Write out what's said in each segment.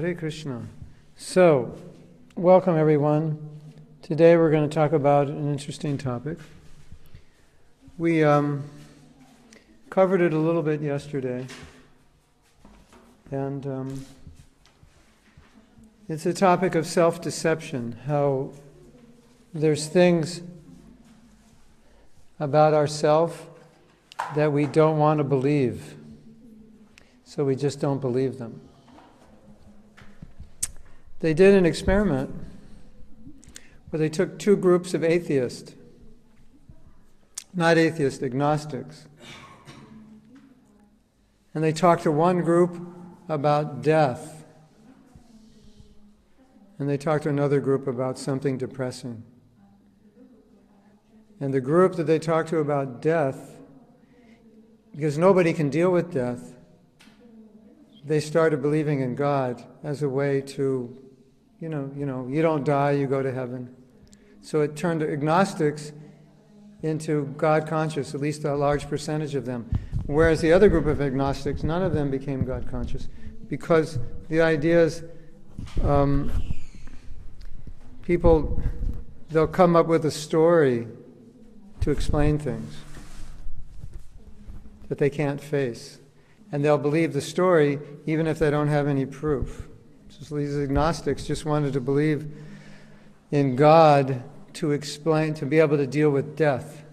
Hare Krishna. So, welcome everyone. Today we're going to talk about an interesting topic. We covered it a little bit yesterday, and it's a topic of self-deception, how there's things about ourselves that we don't want to believe, so we just don't believe them. They did an experiment where they took two groups of atheists, not atheists, agnostics, and they talked to one group about death, and they talked to another group about something depressing. And the group that they talked to about death, because nobody can deal with death, they started believing in God as a way to, you don't die, you go to heaven. So it turned agnostics into God conscious, at least a large percentage of them. Whereas the other group of agnostics, none of them became God conscious, because the idea is people, they'll come up with a story to explain things that they can't face. And they'll believe the story even if they don't have any proof. So these agnostics just wanted to believe in God to explain, to be able to deal with death.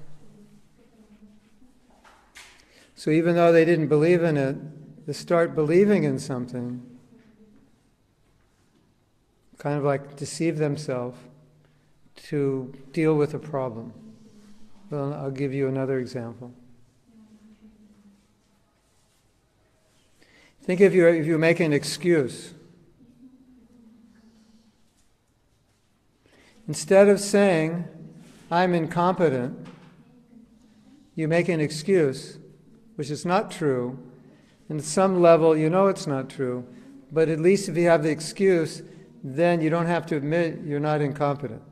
So even though they didn't believe in it, they start believing in something, kind of like deceive themselves to deal with a problem. Well, I'll give you another example. Think if you make an excuse. Instead of saying, I'm incompetent, you make an excuse, which is not true, and at some level you know it's not true, but at least if you have the excuse, then you don't have to admit you're not incompetent.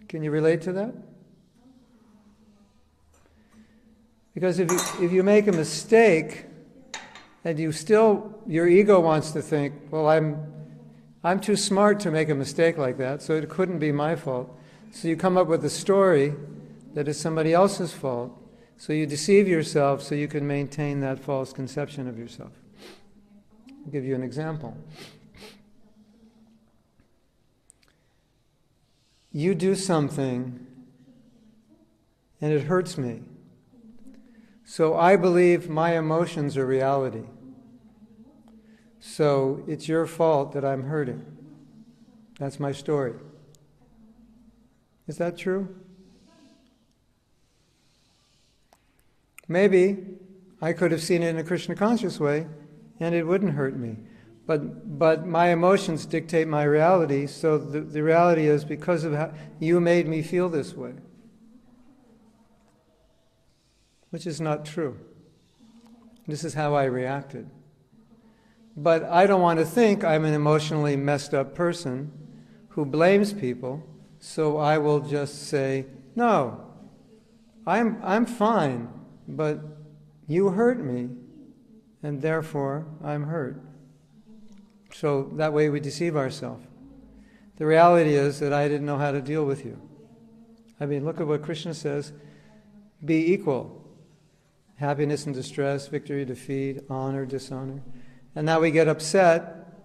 Can you relate to that? Because if you make a mistake, and your ego wants to think, well, I'm too smart to make a mistake like that, so it couldn't be my fault. So you come up with a story that is somebody else's fault, so you deceive yourself so you can maintain that false conception of yourself. I'll give you an example. You do something, and it hurts me. So I believe my emotions are reality. So it's your fault that I'm hurting. That's my story. Is that true? Maybe I could have seen it in a Krishna conscious way and it wouldn't hurt me. But my emotions dictate my reality, so the reality is because of how you made me feel this way. Which is not true. This is how I reacted. But I don't want to think I'm an emotionally messed up person who blames people, so I will just say, no, I'm fine, but you hurt me, and therefore I'm hurt. So that way we deceive ourselves. The reality is that I didn't know how to deal with you. I mean, look at what Krishna says, be equal. Happiness and distress, victory, defeat, honor, dishonor. And now we get upset,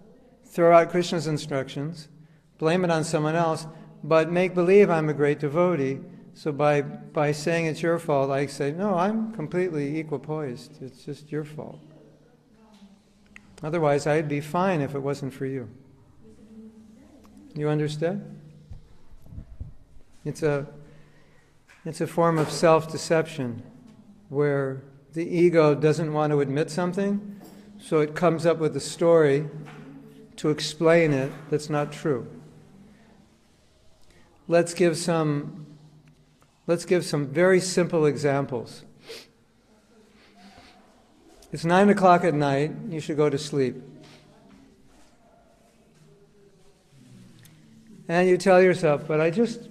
throw out Krishna's instructions, blame it on someone else, but make believe I'm a great devotee. So by saying it's your fault, I say, no, I'm completely equipoised. It's just your fault. Otherwise, I'd be fine if it wasn't for you. You understand? It's a form of self-deception where the ego doesn't want to admit something, so it comes up with a story to explain it that's not true. Let's give some very simple examples. It's 9 o'clock at night, you should go to sleep. And you tell yourself, but I just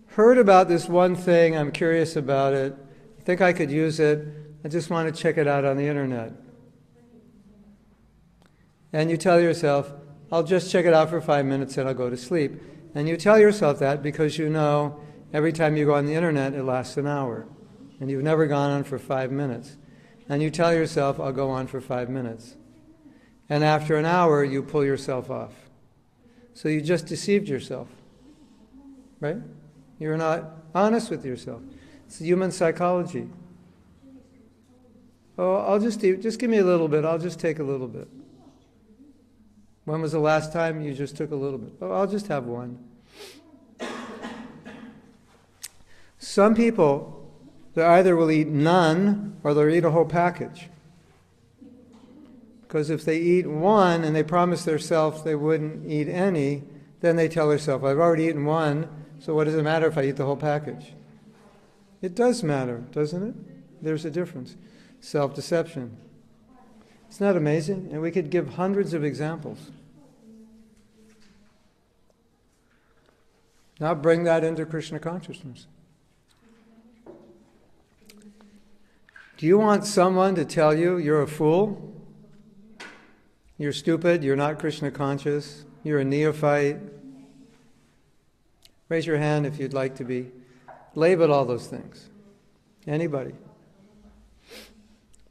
heard about this one thing, I'm curious about it, I think I could use it, I just want to check it out on the internet. And you tell yourself, I'll just check it out for 5 minutes and I'll go to sleep. And you tell yourself that because you know every time you go on the internet, it lasts an hour. And you've never gone on for 5 minutes. And you tell yourself, I'll go on for 5 minutes. And after an hour, you pull yourself off. So you just deceived yourself. Right? You're not honest with yourself. It's human psychology. Oh, I'll just give me a little bit. I'll just take a little bit. When was the last time you just took a little bit? Oh, I'll just have one. Some people, they either will eat none or they'll eat a whole package. Because if they eat one and they promise themselves they wouldn't eat any, then they tell themselves, I've already eaten one, so what does it matter if I eat the whole package? It does matter, doesn't it? There's a difference. Self-deception. Isn't that amazing? And we could give hundreds of examples. Now bring that into Krishna consciousness. Do you want someone to tell you you're a fool? You're stupid, you're not Krishna conscious, you're a neophyte? Raise your hand if you'd like to be. Label all those things. Anybody.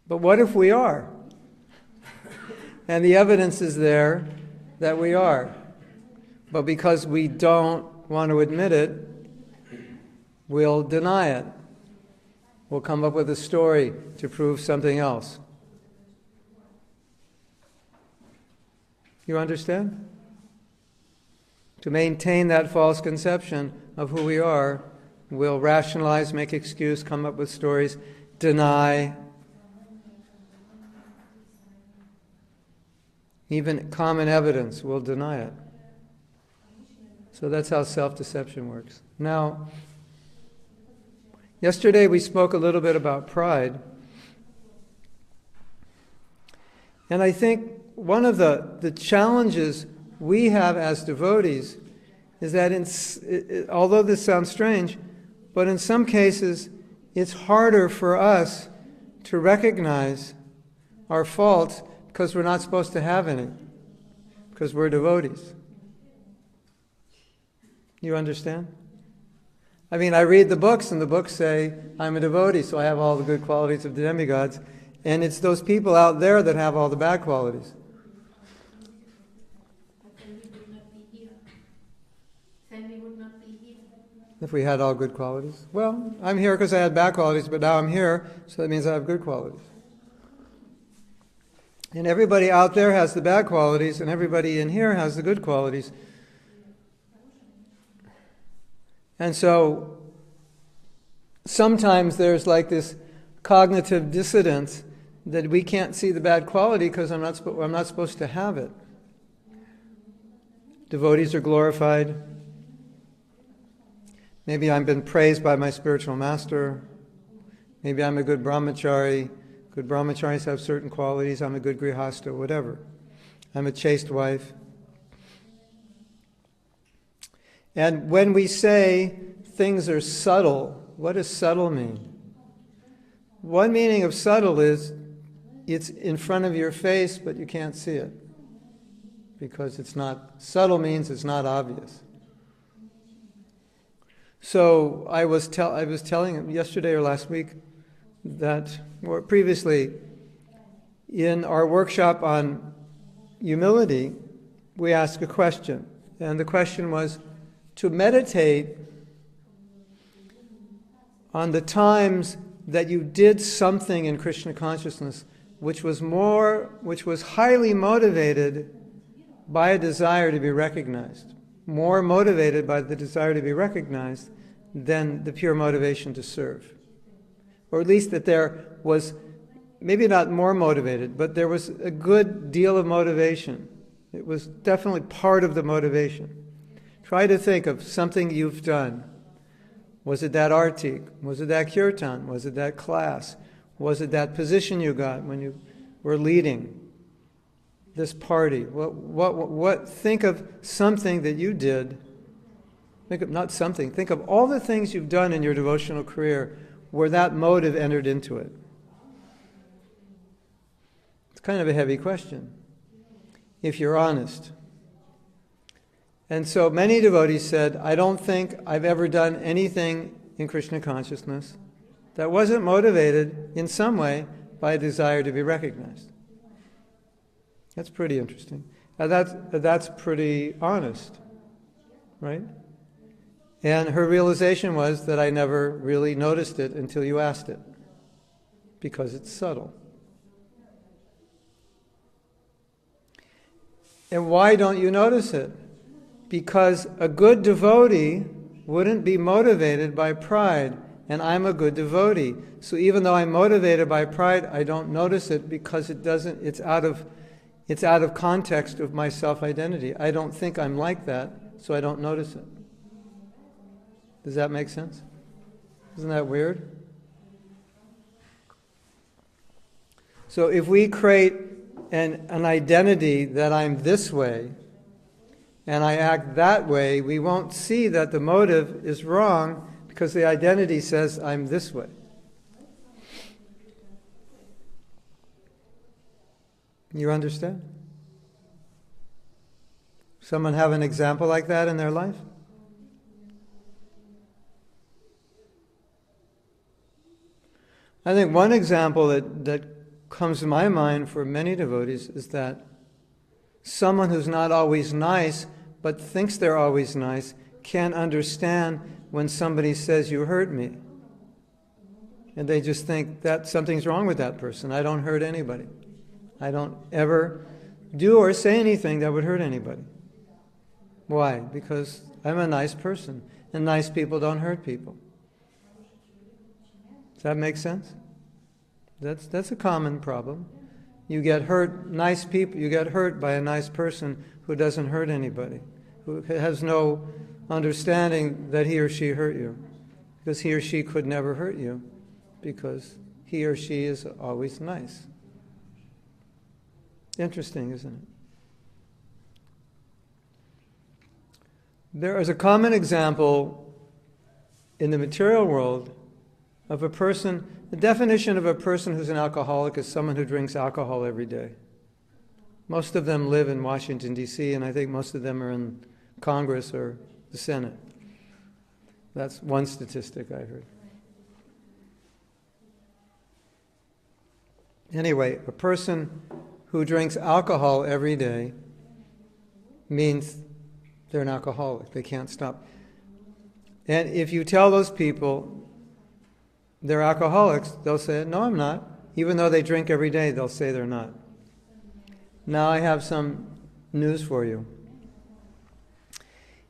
But what if we are? And the evidence is there that we are. But because we don't want to admit it, we'll deny it. We'll come up with a story to prove something else. You understand? To maintain that false conception of who we are, we'll rationalize, make excuse, come up with stories, deny. Even common evidence, we'll deny it. So that's how self-deception works. Now, yesterday we spoke a little bit about pride. And I think one of the challenges we have as devotees is that although this sounds strange, but in some cases it's harder for us to recognize our faults because we're not supposed to have any, because we're devotees. You understand? I mean, I read the books, and the books say, I'm a devotee, so I have all the good qualities of the demigods, and it's those people out there that have all the bad qualities. If we had all good qualities? Well, I'm here because I had bad qualities, but now I'm here, so that means I have good qualities. And everybody out there has the bad qualities, and everybody in here has the good qualities. And so, sometimes there's like this cognitive dissonance that we can't see the bad quality because I'm not supposed to have it. Devotees are glorified. Maybe I've been praised by my spiritual master. Maybe I'm a good brahmachari. Good brahmacharis have certain qualities. I'm a good grihasta, whatever. I'm a chaste wife. And when we say things are subtle, what does subtle mean? One meaning of subtle is it's in front of your face, but you can't see it. Because it's not, subtle means it's not obvious. So I was telling him yesterday or last week that, or previously, in our workshop on humility, we asked a question. And the question was to meditate on the times that you did something in Krishna consciousness which was highly motivated by a desire to be recognized. More motivated by the desire to be recognized than the pure motivation to serve. Or at least that there was, maybe not more motivated, but there was a good deal of motivation. It was definitely part of the motivation. Try to think of something you've done. Was it that artik? Was it that kirtan? Was it that class? Was it that position you got when you were leading this party? Think of something that you did. Think of all the things you've done in your devotional career where that motive entered into it. It's kind of a heavy question. if you're honest. And so many devotees said, I don't think I've ever done anything in Krishna consciousness that wasn't motivated in some way by a desire to be recognized. That's pretty interesting. Now that's pretty honest, right? And her realization was that I never really noticed it until you asked it, because it's subtle. And why don't you notice it? Because a good devotee wouldn't be motivated by pride, and I'm a good devotee. So even though I'm motivated by pride, I don't notice it because it's out of context of my self-identity. I don't think I'm like that, so I don't notice it. Does that make sense? Isn't that weird? So if we create an identity that I'm this way, and I act that way, we won't see that the motive is wrong because the identity says I'm this way. You understand? Someone have an example like that in their life? I think one example that comes to my mind for many devotees is that someone who's not always nice but thinks they're always nice can't understand when somebody says you hurt me. And they just think that something's wrong with that person. I don't hurt anybody. I don't ever do or say anything that would hurt anybody. Why? Because I'm a nice person, and nice people don't hurt people. Does that make sense? That's a common problem. You get hurt, nice people, you get hurt by a nice person who doesn't hurt anybody, who has no understanding that he or she hurt you, because he or she could never hurt you, because he or she is always nice. Interesting, isn't it? There is a common example in the material world of a person. The definition of a person who's an alcoholic is someone who drinks alcohol every day. Most of them live in Washington, D.C., and I think most of them are in Congress or the Senate. That's one statistic I heard. Anyway, a person who drinks alcohol every day means they're an alcoholic. They can't stop. And if you tell those people they're alcoholics, they'll say, no, I'm not. Even though they drink every day, they'll say they're not. Now I have some news for you.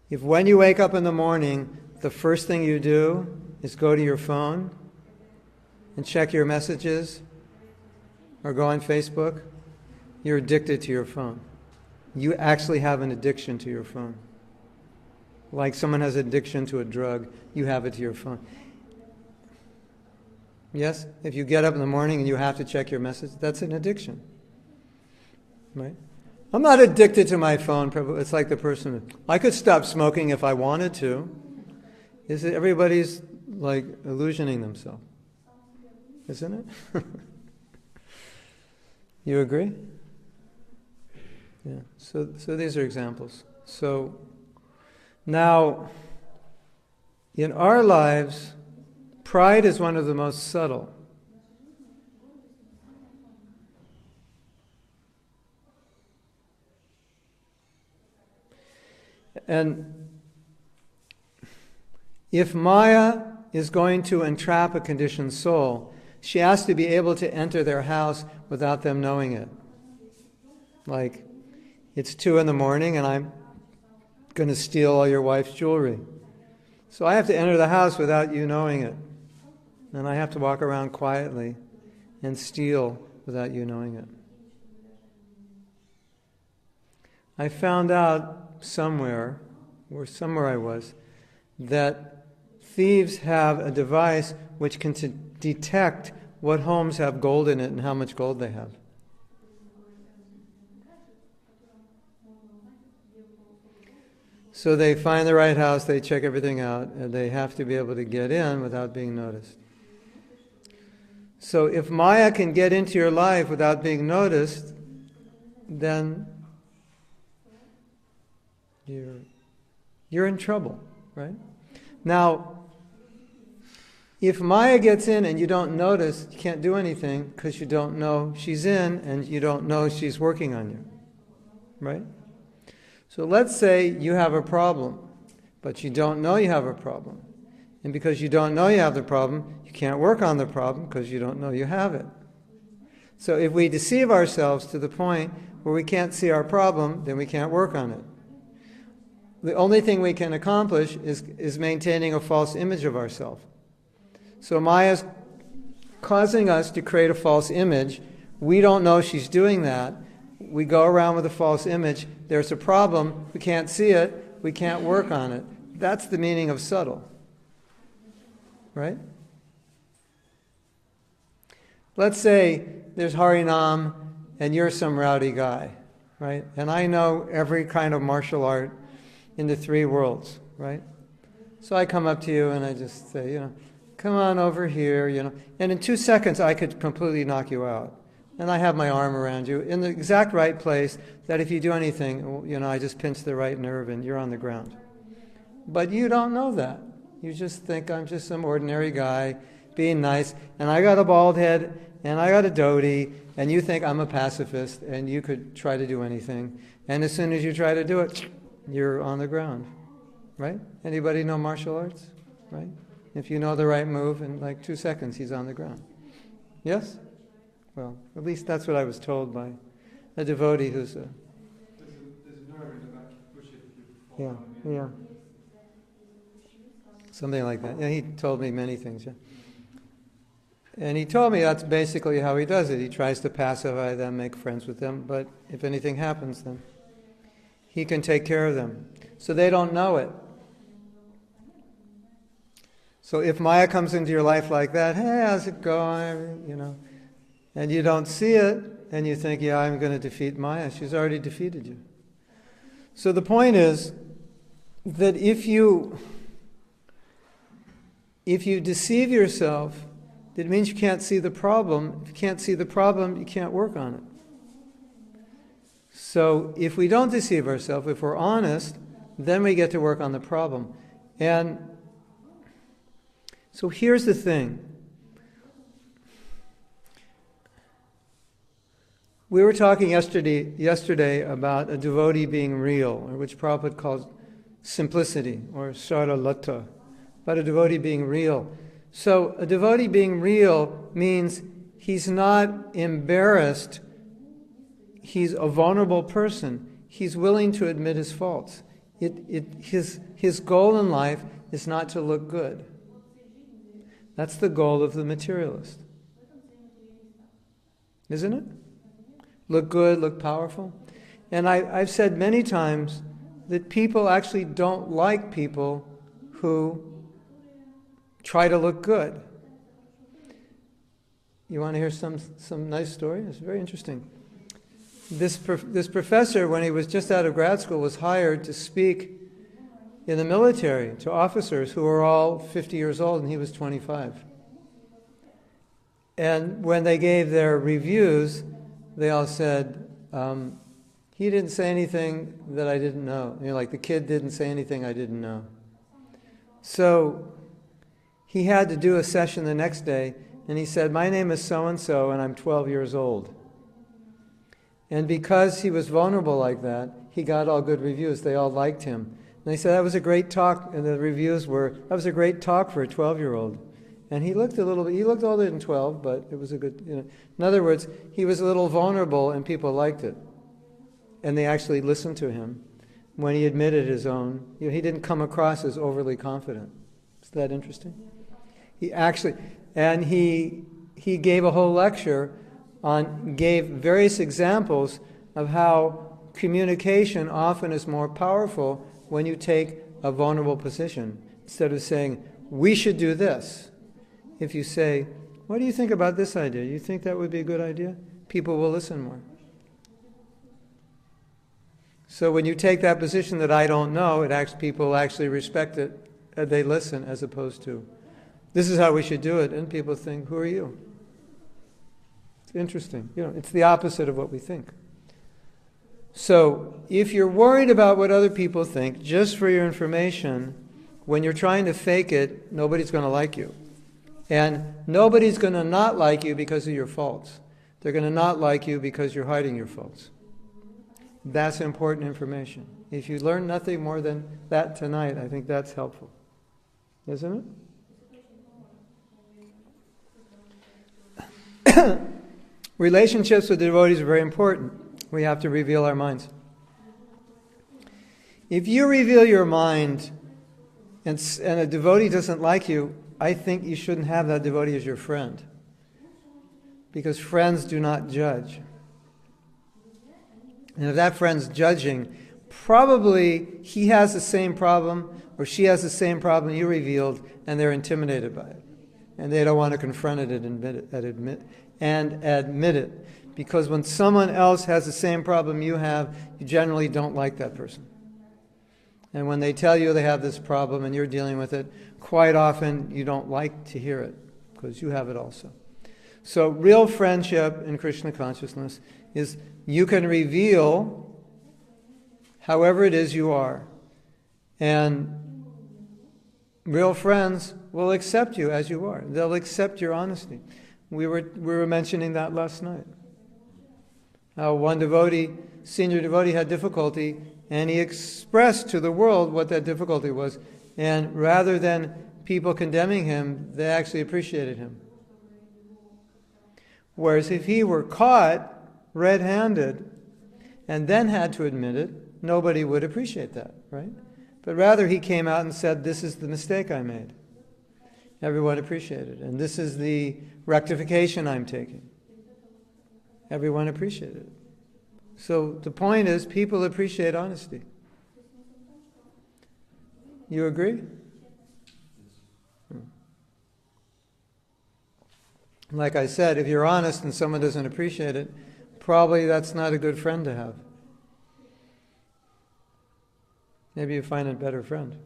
If when you wake up in the morning, the first thing you do is go to your phone and check your messages or go on Facebook, you're addicted to your phone. You actually have an addiction to your phone. Like someone has addiction to a drug, you have it to your phone. Yes? If you get up in the morning and you have to check your message, that's an addiction. Right? I'm not addicted to my phone. It's like the person, I could stop smoking if I wanted to. Everybody's like illusioning themselves. Isn't it? You agree? Yeah. So these are examples. So now, in our lives, pride is one of the most subtle. And if Maya is going to entrap a conditioned soul, she has to be able to enter their house without them knowing it. Like, it's 2 a.m. and I'm going to steal all your wife's jewelry. So I have to enter the house without you knowing it. And I have to walk around quietly and steal without you knowing it. I found out somewhere I was, that thieves have a device which can detect what homes have gold in it and how much gold they have. So they find the right house, they check everything out, and they have to be able to get in without being noticed. So if Maya can get into your life without being noticed, then you're in trouble, right? Now, if Maya gets in and you don't notice, you can't do anything because you don't know she's in and you don't know she's working on you, right? So let's say you have a problem, but you don't know you have a problem. And because you don't know you have the problem, you can't work on the problem because you don't know you have it. So if we deceive ourselves to the point where we can't see our problem, then we can't work on it. The only thing we can accomplish is maintaining a false image of ourselves. So Maya's causing us to create a false image. We don't know she's doing that. We go around with a false image. There's a problem. We can't see it. We can't work on it. That's the meaning of subtle. Right? Let's say there's Harinam and you're some rowdy guy, right? And I know every kind of martial art in the three worlds, right? So I come up to you and I just say, come on over here, And in 2 seconds I could completely knock you out. And I have my arm around you in the exact right place that if you do anything, I just pinch the right nerve and you're on the ground. But you don't know that. You just think I'm just some ordinary guy being nice, and I got a bald head, and I got a dhoti, and you think I'm a pacifist, and you could try to do anything. And as soon as you try to do it, you're on the ground, right? Anybody know martial arts, right? If you know the right move, in like 2 seconds, he's on the ground. Yes? Well, at least that's what I was told by a devotee who's a... There's a nerve in the back. Push it. Yeah. Something like that. Yeah, he told me many things, yeah. And he told me that's basically how he does it. He tries to pacify them, make friends with them, but if anything happens, then he can take care of them. So they don't know it. So if Maya comes into your life like that, hey, how's it going? And you don't see it, and you think, yeah, I'm going to defeat Maya. She's already defeated you. So the point is that if you deceive yourself, it means you can't see the problem. If you can't see the problem, you can't work on it. So if we don't deceive ourselves, if we're honest, then we get to work on the problem. And so here's the thing. We were talking yesterday about a devotee being real, or which Prabhupada calls simplicity, or saralata, about a devotee being real. So a devotee being real means he's not embarrassed. He's a vulnerable person. He's willing to admit his faults. His goal in life is not to look good. That's the goal of the materialist. Isn't it? Look good, look powerful. And I've said many times that people actually don't like people who try to look good. You want to hear some nice story? It's very interesting. This professor, when he was just out of grad school, was hired to speak in the military to officers who were all 50 years old, and he was 25. And when they gave their reviews, they all said, he didn't say anything that I didn't know. Like the kid didn't say anything I didn't know. So he had to do a session the next day, and he said, my name is so-and-so, and I'm 12 years old. And because he was vulnerable like that, he got all good reviews. They all liked him. And they said, that was a great talk, and the reviews were, that was a great talk for a 12-year-old. And he looked older than 12, but it was a good, In other words, he was a little vulnerable, and people liked it. And they actually listened to him when he admitted his own, he didn't come across as overly confident. Isn't that interesting? He gave a whole lecture gave various examples of how communication often is more powerful when you take a vulnerable position. Instead of saying, we should do this, if you say, what do you think about this idea? You think that would be a good idea? People will listen more. So when you take that position that I don't know, people actually respect it, and they listen, as opposed to, this is how we should do it, and people think, who are you? It's interesting. It's the opposite of what we think. So, if you're worried about what other people think, just for your information, when you're trying to fake it, nobody's going to like you. And nobody's going to not like you because of your faults. They're going to not like you because you're hiding your faults. That's important information. If you learn nothing more than that tonight, I think that's helpful. Isn't it? Relationships with devotees are very important. We have to reveal our minds. If you reveal your mind and a devotee doesn't like you, I think you shouldn't have that devotee as your friend. Because friends do not judge. And if that friend's judging, probably he has the same problem or she has the same problem you revealed, and they're intimidated by it. And they don't want to confront it and admit it. Because when someone else has the same problem you have, you generally don't like that person. And when they tell you they have this problem and you're dealing with it, quite often you don't like to hear it because you have it also. So real friendship in Krishna consciousness is you can reveal however it is you are. And real friends will accept you as you are. They'll accept your honesty. We were mentioning that last night. How one devotee, senior devotee, had difficulty, and he expressed to the world what that difficulty was. And rather than people condemning him, they actually appreciated him. Whereas if he were caught red-handed and then had to admit it, nobody would appreciate that, right? But rather he came out and said, this is the mistake I made. Everyone appreciated it. And this is the rectification I'm taking. Everyone appreciated it. So the point is, people appreciate honesty. You agree? Like I said, if you're honest and someone doesn't appreciate it, probably that's not a good friend to have. Maybe you find a better friend.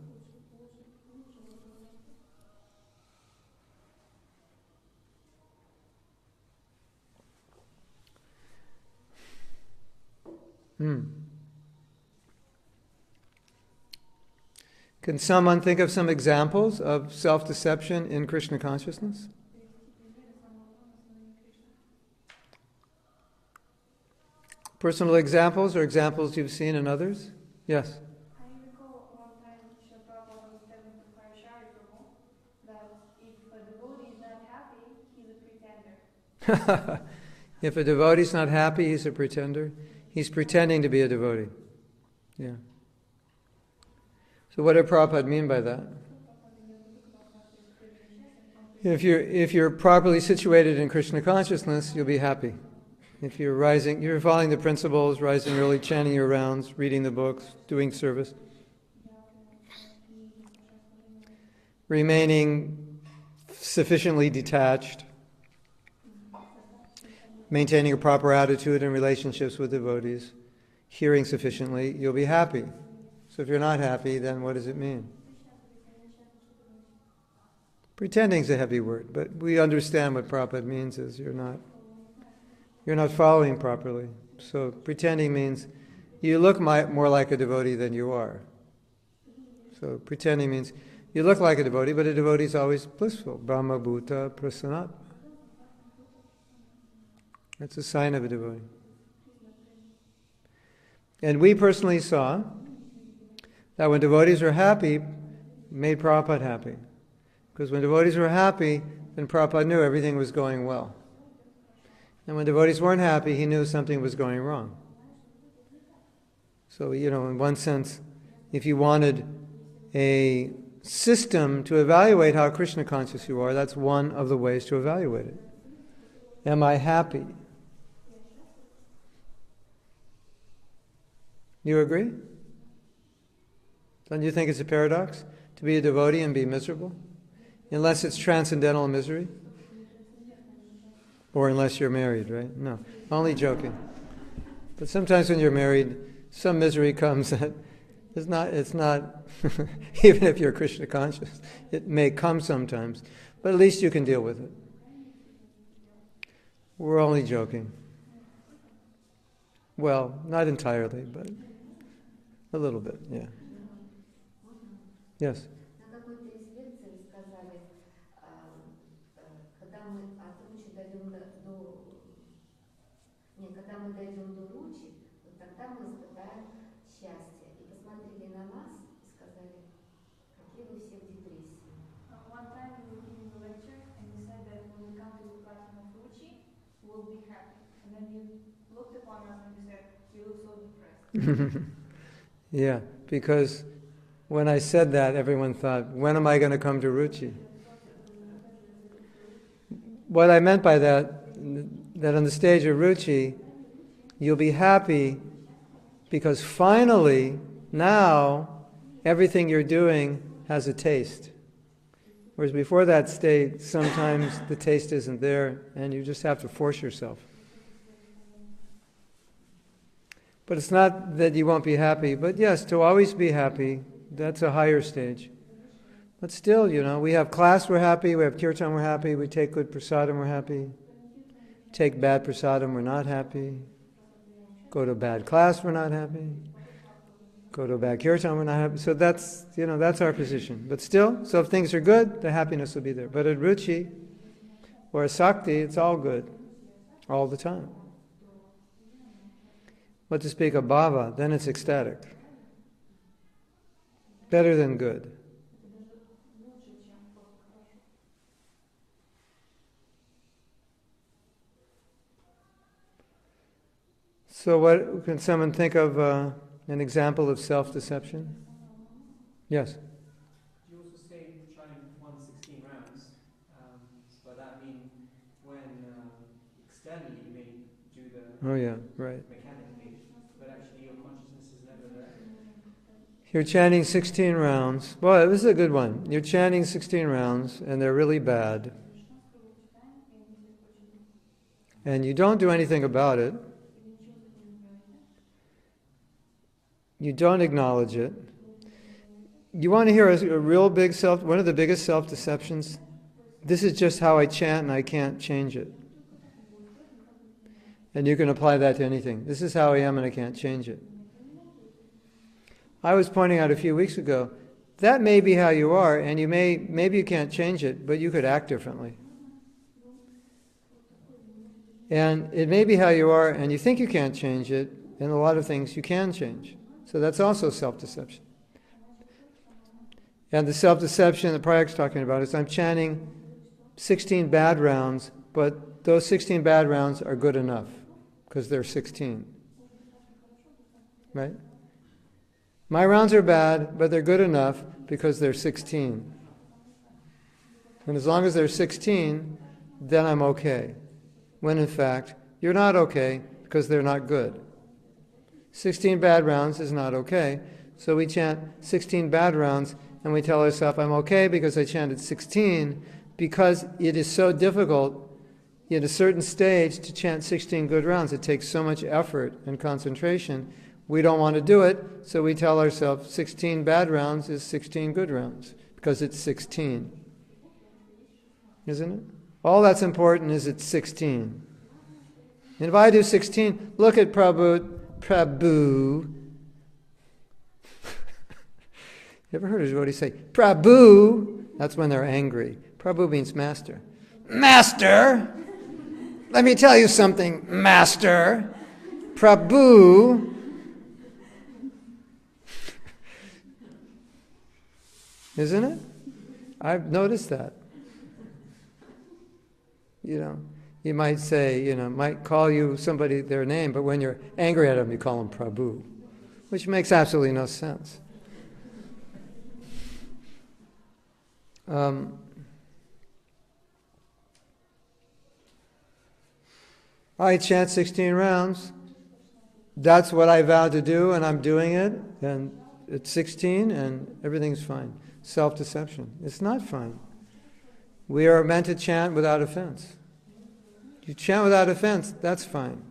Can someone think of some examples of self-deception in Krishna consciousness? Personal examples or examples you've seen in others? Yes? I recall one time Srila Prabhupada was telling to Parashari Prabhu that if a devotee is not happy, he's a pretender. If a devotee's not happy, he's a pretender. He's pretending to be a devotee. Yeah. So what did Prabhupada mean by that? If you're properly situated in Krishna consciousness, you'll be happy. If you're following the principles, rising early, chanting your rounds, reading the books, doing service, remaining sufficiently detached, maintaining a proper attitude in relationships with devotees, hearing sufficiently, you'll be happy. So if you're not happy, then what does it mean? Pretending is a heavy word, but we understand what Prabhupada means is you're not following properly. So pretending means you look more like a devotee than you are. So pretending means you look like a devotee, but a devotee is always blissful. Brahma Bhuta Prasanat. That's a sign of a devotee. And we personally saw that when devotees were happy, it made Prabhupada happy. Because when devotees were happy, then Prabhupada knew everything was going well. And when devotees weren't happy, he knew something was going wrong. So, in one sense, if you wanted a system to evaluate how Krishna conscious you are, that's one of the ways to evaluate it. Am I happy? You agree? Don't you think it's a paradox to be a devotee and be miserable? Unless it's transcendental misery? Or unless you're married, right? No, only joking. But sometimes when you're married, some misery comes that it's not even if you're Krishna conscious, it may come sometimes, but at least you can deal with it. We're only joking. Well, not entirely, but a little bit, yeah. Yes. На какой-то из лекций вы сказали, когда мы от ручи дойдем когда мы дойдем до ручи, вот тогда мы испытаем счастье. И посмотрели на нас и сказали, какие вы все в депрессии. One time we were giving a lecture and you said that when we come to the platinum of Ruchi, we'll be happy. And then you looked upon us and you said, you look so depressed. Yeah, because when I said that, everyone thought, when am I going to come to Ruchi? What I meant by that on the stage of Ruchi, you'll be happy because finally, now, everything you're doing has a taste. Whereas before that state, sometimes the taste isn't there and you just have to force yourself. But it's not that you won't be happy, but yes, to always be happy, that's a higher stage. But still, we have class, we're happy, we have kirtan, we're happy, we take good prasadam, we're happy. Take bad prasadam, we're not happy. Go to a bad class, we're not happy. Go to a bad kirtan, we're not happy. So that's our position. But still, so if things are good, the happiness will be there. But at Ruchi or at Sakti, it's all good, all the time. But to speak of bhava, then it's ecstatic. Better than good. So what can someone think of an example of self-deception? Yes? You also say trying 116 rounds, but that means when externally you may do the Oh yeah, right. mechanically, but actually your consciousness is never there. You're chanting 16 rounds. Well, this is a good one. You're chanting 16 rounds and they're really bad. And you don't do anything about it. You don't acknowledge it. You want to hear a real big one of the biggest self-deceptions? This is just how I chant and I can't change it. And you can apply that to anything. This is how I am and I can't change it. I was pointing out a few weeks ago, that may be how you are, and maybe you can't change it, but you could act differently. And it may be how you are, and you think you can't change it, and a lot of things you can change. So that's also self-deception. And the self-deception that Prayag's talking about is I'm chanting 16 bad rounds, but those 16 bad rounds are good enough, because they're 16. Right? My rounds are bad, but they're good enough because they're 16. And as long as they're 16, then I'm okay. When in fact, you're not okay because they're not good. 16 bad rounds is not okay. So we chant 16 bad rounds and we tell ourselves, I'm okay because I chanted 16, because it is so difficult at a certain stage to chant 16 good rounds. It takes so much effort and concentration. We don't want to do it, so we tell ourselves 16 bad rounds is 16 good rounds, because it's 16. Isn't it? All that's important is it's 16. And if I do 16, look at Prabhu. You ever heard a devotee say, Prabhu? That's when they're angry. Prabhu means master. Master! Let me tell you something, master. Prabhu. Isn't it? I've noticed that. You might say, might call you somebody their name, but when you're angry at them, you call them Prabhu, which makes absolutely no sense. I chant 16 rounds. That's what I vowed to do, and I'm doing it, and it's 16, and everything's fine. Self-deception. It's not fine. We are meant to chant without offense. You chant without offense, that's fine.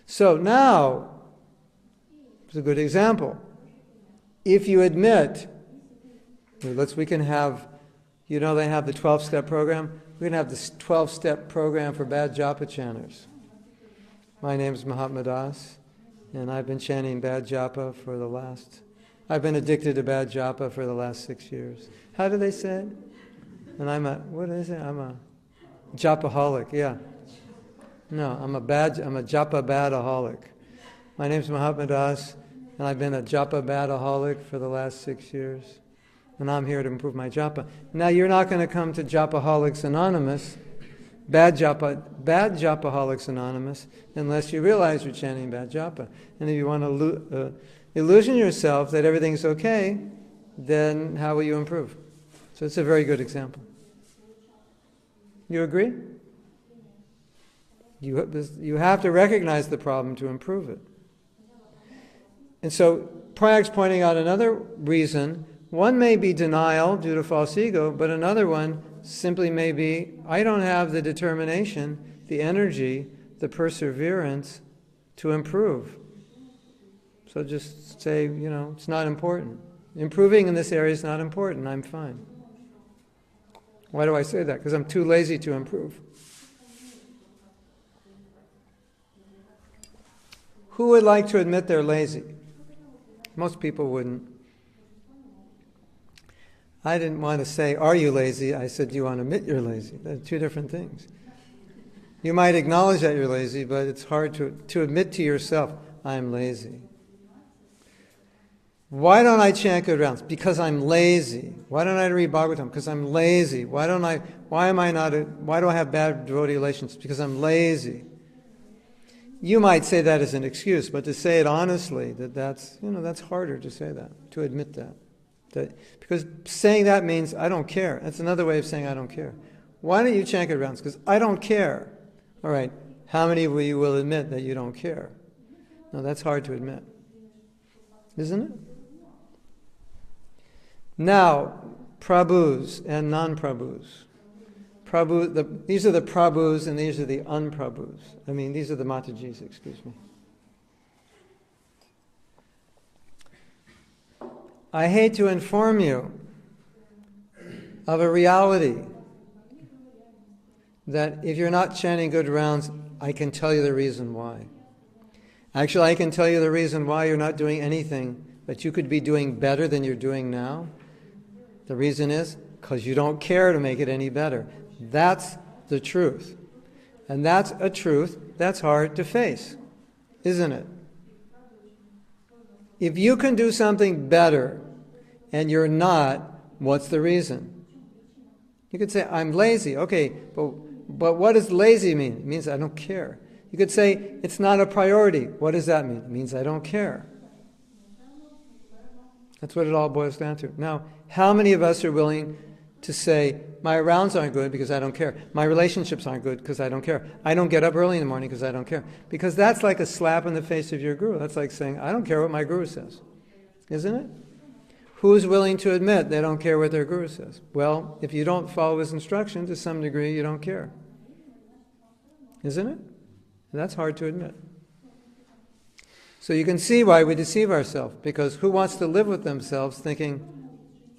So now, it's a good example. If you admit, we can have, they have the 12-step program. We can have this 12-step program for bad japa chanters. My name's Mahatma Das, and I've been chanting bad japa I've been addicted to bad japa for the last 6 years. How do they say it? And I'm a japaholic, yeah. No, I'm a japa badaholic. My name's Mahatma Das, and I've been a japa badaholic for the last 6 years. And I'm here to improve my japa. Now, you're not going to come to Japaholics Anonymous, bad Japaholics Anonymous, unless you realize you're chanting bad japa. And if you want to illusion yourself that everything's okay, then how will you improve? So it's a very good example. You agree? You have to recognize the problem to improve it. And so Prayag's pointing out another reason. One may be denial due to false ego, but another one simply may be, I don't have the determination, the energy, the perseverance to improve. So just say, it's not important. Improving in this area is not important. I'm fine. Why do I say that? Because I'm too lazy to improve. Who would like to admit they're lazy? Most people wouldn't. I didn't want to say, are you lazy? I said, do you want to admit you're lazy? They're two different things. You might acknowledge that you're lazy, but it's hard to admit to yourself, I'm lazy. Why don't I chant good rounds? Because I'm lazy. Why don't I read Bhagavatam? Because I'm lazy. Why do I have bad devotee relations? Because I'm lazy. You might say that as an excuse, but to say it honestly, that's harder to say that, to admit that. Because saying that means I don't care. That's another way of saying I don't care. Why don't you chant good rounds? Because I don't care. All right, how many of you will admit that you don't care? No, that's hard to admit. Isn't it? Now, Prabhus and non-Prabhus. These are the Prabhus and these are the un-Prabhus. These are the Matajis, excuse me. I hate to inform you of a reality that if you're not chanting good rounds, I can tell you the reason why. Actually, I can tell you the reason why you're not doing anything that you could be doing better than you're doing now. The reason is because you don't care to make it any better. That's the truth. And that's a truth that's hard to face, isn't it? If you can do something better and you're not, what's the reason? You could say, I'm lazy. Okay, but what does lazy mean? It means I don't care. You could say, it's not a priority. What does that mean? It means I don't care. That's what it all boils down to. Now, how many of us are willing to say, my rounds aren't good because I don't care. My relationships aren't good because I don't care. I don't get up early in the morning because I don't care. Because that's like a slap in the face of your guru. That's like saying, I don't care what my guru says. Isn't it? Who's willing to admit they don't care what their guru says? Well, if you don't follow his instruction, to some degree, you don't care. Isn't it? And that's hard to admit. So you can see why we deceive ourselves. Because who wants to live with themselves thinking,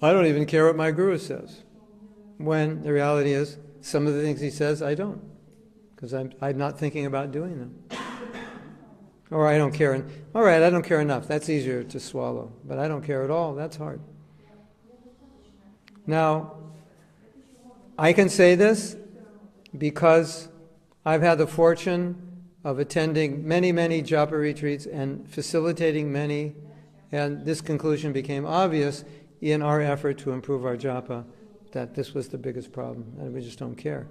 I don't even care what my guru says? When the reality is, some of the things he says, I don't. Because I'm not thinking about doing them. Or I don't care. All right, I don't care enough. That's easier to swallow. But I don't care at all. That's hard. Now, I can say this because I've had the fortune of attending many, many japa retreats and facilitating many, and this conclusion became obvious in our effort to improve our japa, that this was the biggest problem, and we just don't care.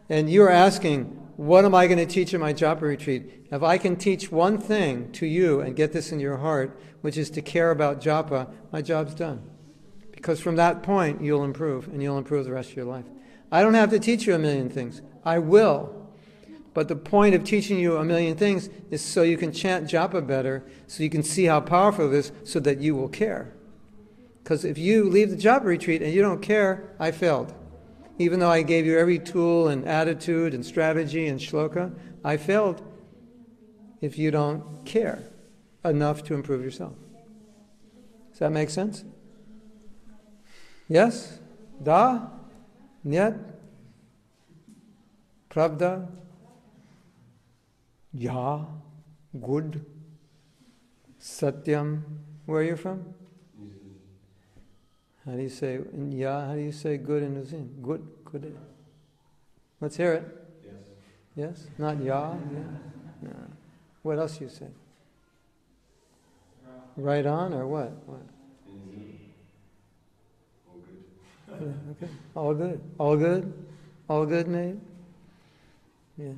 And you're asking, what am I going to teach in my japa retreat? If I can teach one thing to you and get this in your heart, which is to care about japa, my job's done. Because from that point, you'll improve, and you'll improve the rest of your life. I don't have to teach you a million things. I will. But the point of teaching you a million things is so you can chant japa better, so you can see how powerful it is, so that you will care. Because if you leave the japa retreat and you don't care, I failed. Even though I gave you every tool and attitude and strategy and shloka, I failed if you don't care enough to improve yourself. Does that make sense? Yes? Da? Nyat? Pravda? Ya, good, Satyam. Where are you from? How do you say Ya? How do you say good in New Zealand? Good, good. Let's hear it. Yes. Yes? Not Ya? Yeah. No. What else you say? Right on or what? What? All good. Yeah, okay. All good. All good? All good, mate? Yeah.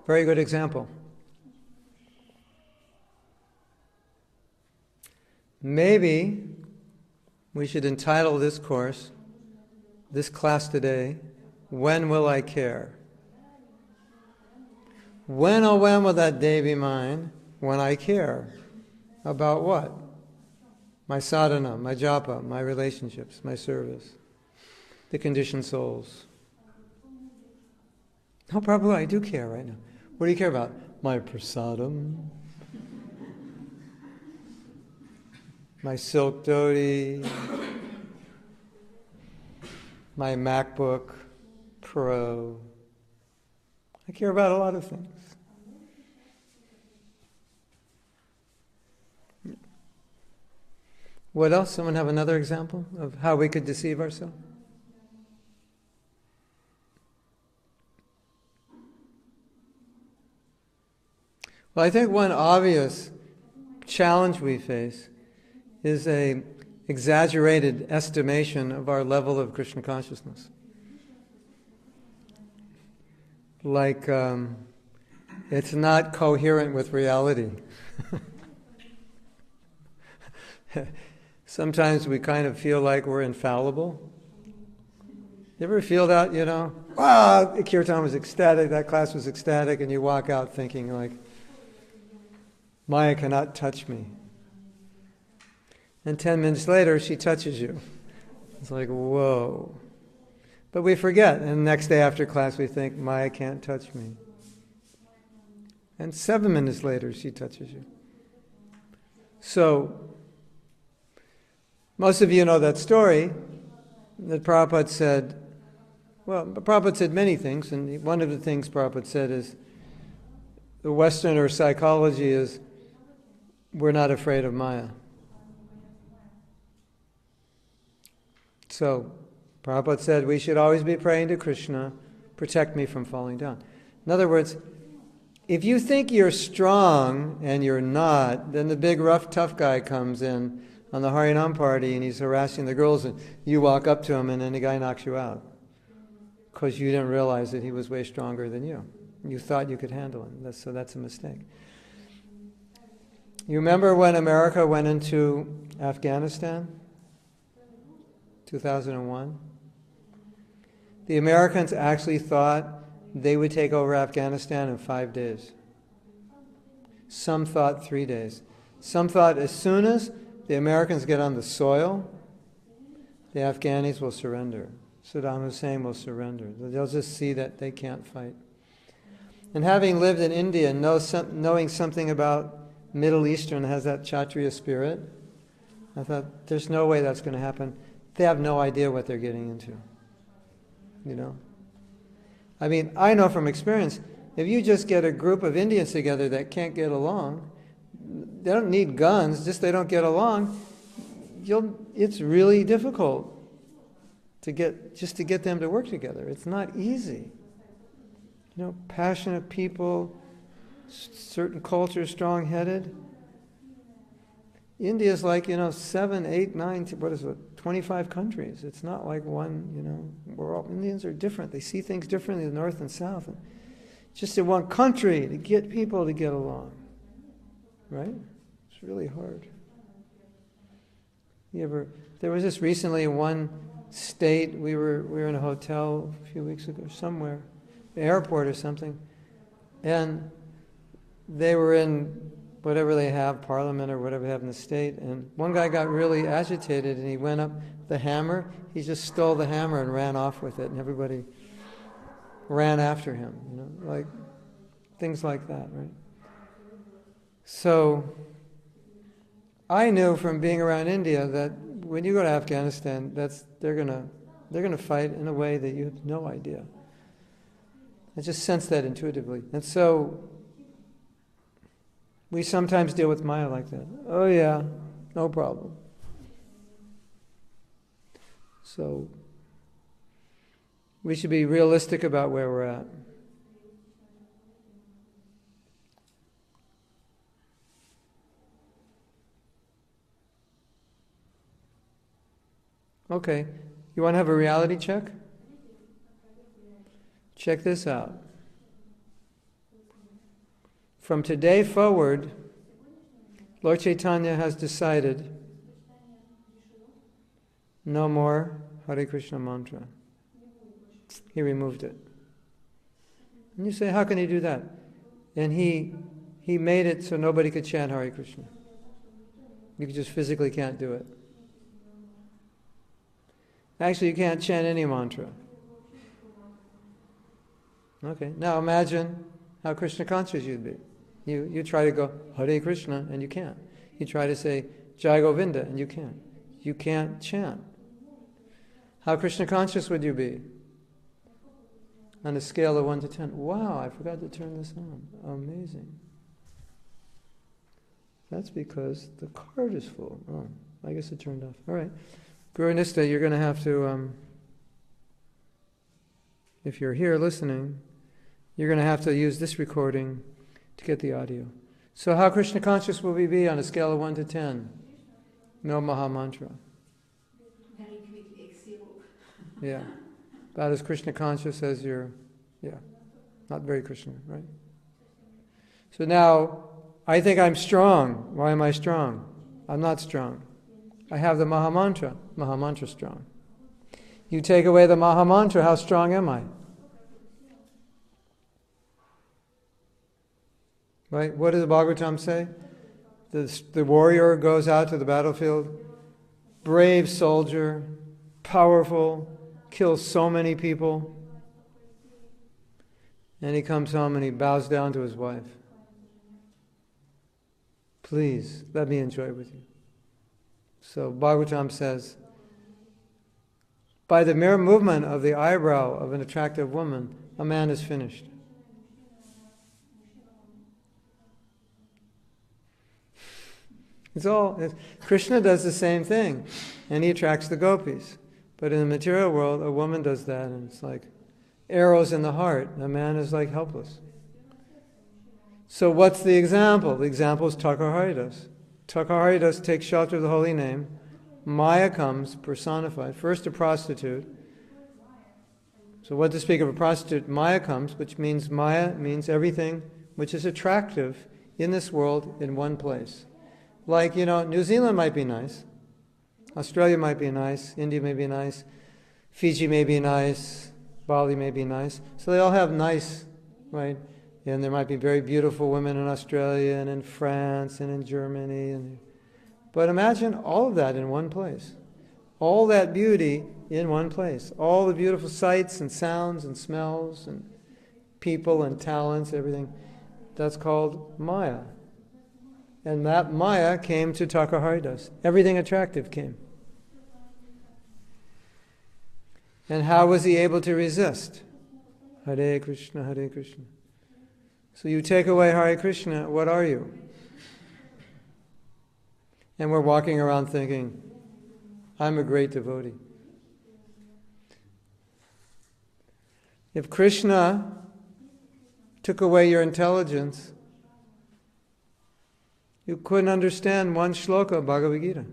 Very good example. Maybe we should entitle this course, this class today, When Will I Care? When, oh when will that day be mine when I care? About what? My sadhana, my japa, my relationships, my service, the conditioned souls. No, Prabhupada, I do care right now. What do you care about? My prasadam, my silk dhoti, my MacBook Pro. I care about a lot of things. What else? Someone have another example of how we could deceive ourselves? Well, I think one obvious challenge we face is a exaggerated estimation of our level of Krishna consciousness. Like, it's not coherent with reality. Sometimes we kind of feel like we're infallible. You ever feel that, wow, Kirtan was ecstatic, that class was ecstatic, and you walk out thinking like, Maya cannot touch me. And 10 minutes later, she touches you. It's like, whoa. But we forget, and the next day after class we think, Maya can't touch me. And 7 minutes later, she touches you. So, most of you know that story that Prabhupada said. Well, Prabhupada said many things, and one of the things Prabhupada said is the Westerner psychology is we're not afraid of Maya. So, Prabhupada said we should always be praying to Krishna, protect me from falling down. In other words, if you think you're strong and you're not, then the big rough tough guy comes in on the Harinam party and he's harassing the girls and you walk up to him and then the guy knocks you out because you didn't realize that he was way stronger than you. You thought you could handle him. So that's a mistake. You remember when America went into Afghanistan? 2001? The Americans actually thought they would take over Afghanistan in 5 days. Some thought 3 days. Some thought as soon as the Americans get on the soil, the Afghanis will surrender. Saddam Hussein will surrender. They'll just see that they can't fight. And having lived in India, knowing something about Middle Eastern has that Kshatriya spirit, I thought, there's no way that's going to happen. They have no idea what they're getting into. I mean, I know from experience, if you just get a group of Indians together that can't get along, they don't need guns, just they don't get along, it's really difficult to get them to work together. It's not easy. Passionate people, certain cultures, strong-headed. India's like, 7, 8, 9, 25 countries. It's not like one, Indians are different. They see things differently in the north and south. And just in one country to get people to get along. Right? It's really hard. There was this recently in one state, we were in a hotel a few weeks ago, somewhere, the airport or something, and they were in whatever they have, parliament or whatever they have in the state, and one guy got really agitated and he went up the hammer, he just stole the hammer and ran off with it, and everybody ran after him, like things like that, right? So I knew from being around India that when you go to Afghanistan, they're going to They're going to fight in a way that you have no idea. I just sense that intuitively. And so we sometimes deal with Maya like that. Oh yeah, no problem. So we should be realistic about where we're at. Okay, you want to have a reality check? Check this out. From today forward, Lord Chaitanya has decided no more Hare Krishna mantra. He removed it. And you say, how can he do that? And he made it so nobody could chant Hare Krishna. You just physically can't do it. Actually, you can't chant any mantra. Okay, now imagine how Krishna conscious you'd be. You try to go Hare Krishna and you can't. You try to say Jai Govinda and you can't. You can't chant. How Krishna conscious would you be? On a scale of 1 to 10. Wow, I forgot to turn this on. Amazing. That's because the card is full. Oh, I guess it turned off. All right. Guru Nista, you're going to have to, if you're here listening, you're going to have to use this recording to get the audio. So how Krishna conscious will we be on a scale of 1 to 10? No Maha Mantra. Very quickly, exhale. Yeah. About as Krishna conscious as you're, not very Krishna, right? So now, I think I'm strong. Why am I strong? I'm not strong. I have the Maha Mantra. Maha Mantra strong. You take away the Maha Mantra, how strong am I? Right? What does the Bhagavatam say? The warrior goes out to the battlefield, brave soldier, powerful, kills so many people, and he comes home and he bows down to his wife. Please, let me enjoy with you. So Bhagavatam says, by the mere movement of the eyebrow of an attractive woman, a man is finished. Krishna does the same thing, and he attracts the gopis. But in the material world, a woman does that, and it's like arrows in the heart. A man is like helpless. So what's the example? The example is Thakur-Haridas. Thakur-Haridas takes shelter of the holy name. Maya comes personified. First a prostitute. So what to speak of a prostitute? Maya comes, which means Maya means everything which is attractive in this world in one place. Like, New Zealand might be nice. Australia might be nice. India may be nice. Fiji may be nice. Bali may be nice. So they all have nice, right? And there might be very beautiful women in Australia and in France and in Germany. But imagine all of that in one place. All that beauty in one place. All the beautiful sights and sounds and smells and people and talents, everything. That's called Maya. And that Maya came to Thakur-Haridas. Everything attractive came. And how was he able to resist? Hare Krishna, Hare Krishna. So you take away Hare Krishna, what are you? And we're walking around thinking, I'm a great devotee. If Krishna took away your intelligence, you couldn't understand one shloka of Bhagavad Gita.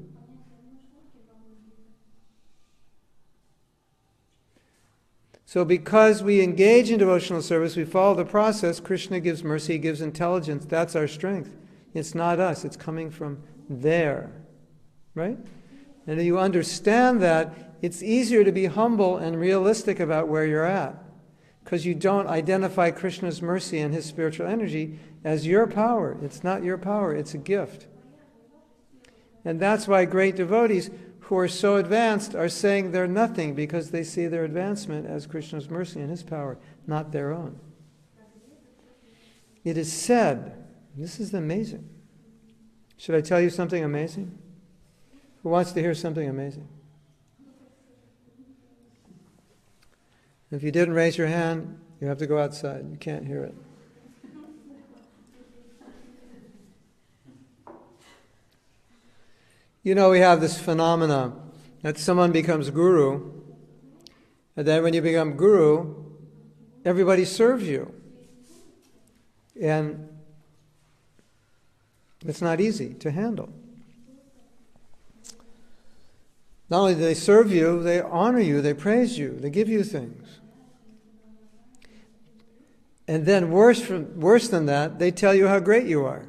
So because we engage in devotional service, we follow the process, Krishna gives mercy, He gives intelligence. That's our strength. It's not us. It's coming from there. Right? And if you understand that, it's easier to be humble and realistic about where you're at. Because you don't identify Krishna's mercy and His spiritual energy as your power. It's not your power. It's a gift. And that's why great devotees who are so advanced are saying they're nothing, because they see their advancement as Krishna's mercy and His power, not their own. It is said, this is amazing. Should I tell you something amazing? Who wants to hear something amazing? If you didn't raise your hand, you have to go outside. You can't hear it. You know, we have this phenomena that someone becomes guru, and then when you become guru, everybody serves you. And it's not easy to handle. Not only do they serve you, they honor you, they praise you, they give you things. And then worse than that, they tell you how great you are.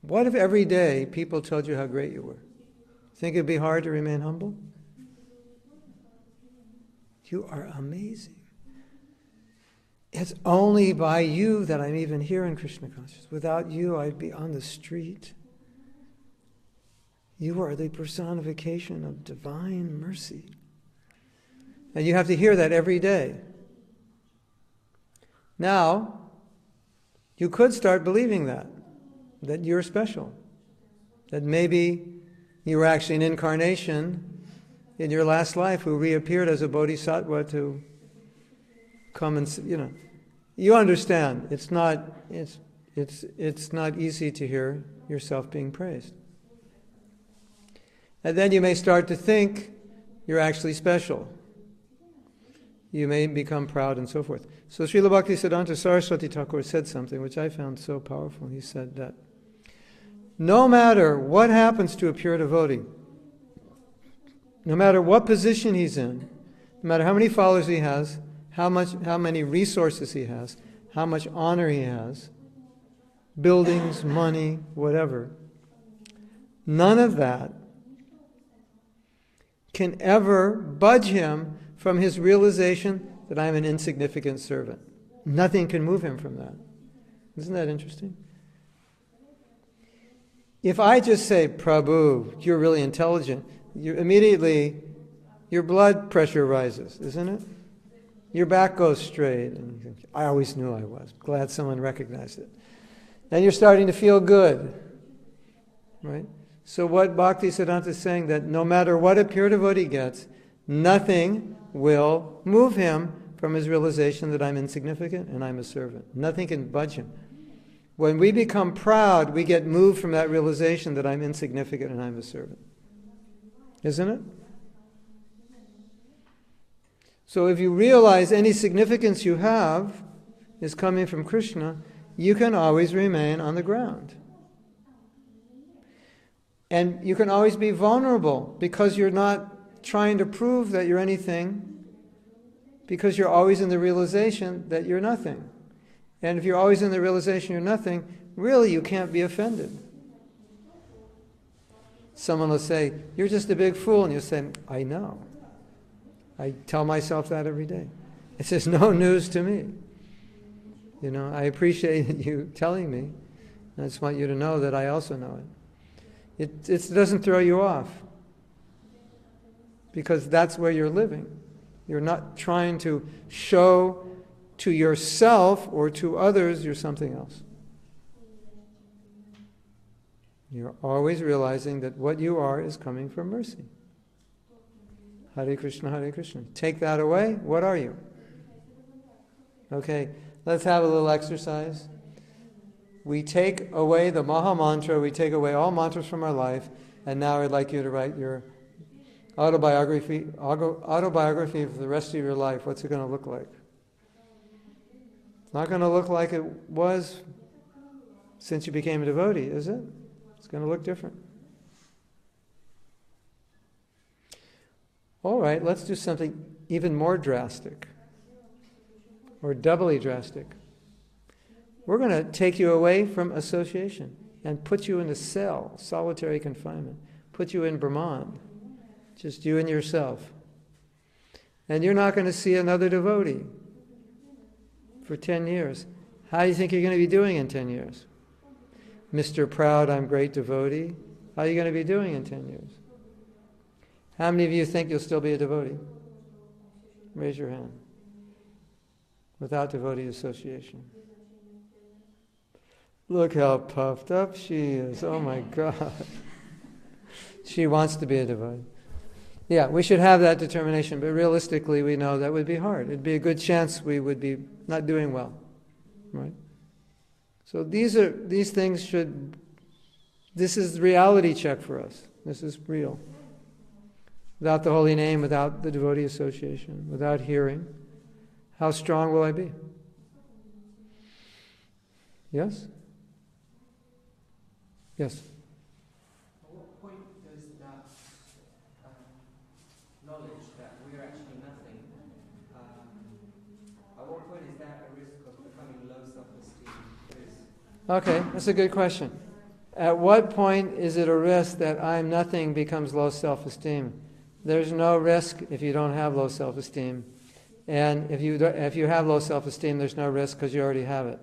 What if every day people told you how great you were? Think it'd be hard to remain humble? You are amazing. It's only by you that I'm even here in Krishna consciousness. Without you, I'd be on the street. You are the personification of divine mercy. And you have to hear that every day. Now, you could start believing that you're special. That maybe you were actually an incarnation in your last life who reappeared as a bodhisattva to come and, you understand. It's not easy to hear yourself being praised. And then you may start to think you're actually special. You may become proud and so forth. So Srila Bhaktisiddhanta Saraswati Thakur said something which I found so powerful. He said that no matter what happens to a pure devotee, no matter what position he's in, no matter how many followers he has, how many resources he has, how much honor he has, buildings, money, whatever, none of that can ever budge him from his realization that I'm an insignificant servant. Nothing can move him from that. Isn't that interesting? If I just say, Prabhu, you're really intelligent, immediately your blood pressure rises, isn't it? Your back goes straight. And you think, I always knew I was. Glad someone recognized it. And you're starting to feel good. Right? So what Bhaktisiddhanta is saying, that no matter what a pure devotee gets, nothing will move him from his realization that I'm insignificant and I'm a servant. Nothing can budge him. When we become proud, we get moved from that realization that I'm insignificant and I'm a servant. Isn't it? So if you realize any significance you have is coming from Krishna, you can always remain on the ground. And you can always be vulnerable because you're not trying to prove that you're anything, because you're always in the realization that you're nothing. And if you're always in the realization you're nothing, really you can't be offended. Someone will say, you're just a big fool, and you say, I know. I tell myself that every day. It's just no news to me. I appreciate you telling me. I just want you to know that I also know it. It doesn't throw you off, because that's where you're living. You're not trying to show to yourself or to others you're something else. You're always realizing that what you are is coming from mercy. Hare Krishna, Hare Krishna. Take that away, what are you? Okay, let's have a little exercise. We take away the Maha Mantra, we take away all mantras from our life, and now I'd like you to write your autobiography for the rest of your life. What's it going to look like? It's not going to look like it was since you became a devotee, is it? It's going to look different. All right, let's do something even more drastic, or doubly drastic. We're going to take you away from association and put you in a cell, solitary confinement, put you in Brahman, just you and yourself. And you're not going to see another devotee for 10 years. How do you think you're going to be doing in 10 years? Mr. Proud, I'm great devotee. How are you going to be doing in 10 years? How many of you think you'll still be a devotee? Raise your hand. Without devotee association. Look how puffed up she is. Oh my God. She wants to be a devotee. Yeah, we should have that determination, but realistically we know that would be hard. It'd be a good chance we would be not doing well, right? So these things should, this is reality check for us. This is real. Without the holy name, without the devotee association, without hearing, how strong will I be? Yes? Yes? At what point does that knowledge that we are actually nothing, at what point is that a risk of becoming low self-esteem? Okay, that's a good question. At what point is it a risk that I'm nothing becomes low self-esteem? There's no risk if you don't have low self-esteem. And if you have low self-esteem, there's no risk because you already have it.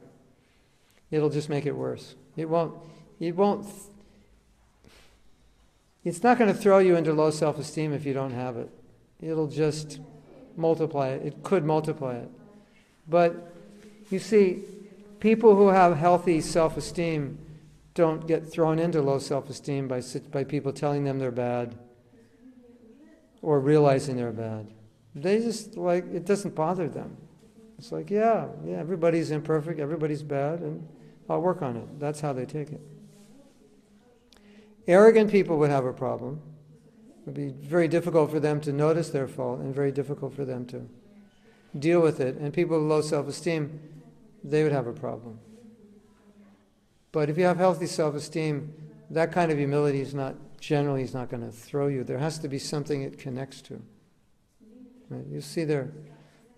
It'll just make it worse. It's not going to throw you into low self-esteem if you don't have it. It'll just multiply it. It could multiply it. But you see, people who have healthy self-esteem don't get thrown into low self-esteem by people telling them they're bad or realizing they're bad. They just it doesn't bother them. It's like, yeah, everybody's imperfect, everybody's bad, and I'll work on it. That's how they take it. Arrogant people would have a problem. It would be very difficult for them to notice their fault and very difficult for them to deal with it. And people with low self-esteem, they would have a problem. But if you have healthy self-esteem, that kind of humility is not going to throw you. There has to be something it connects to. Right? You see there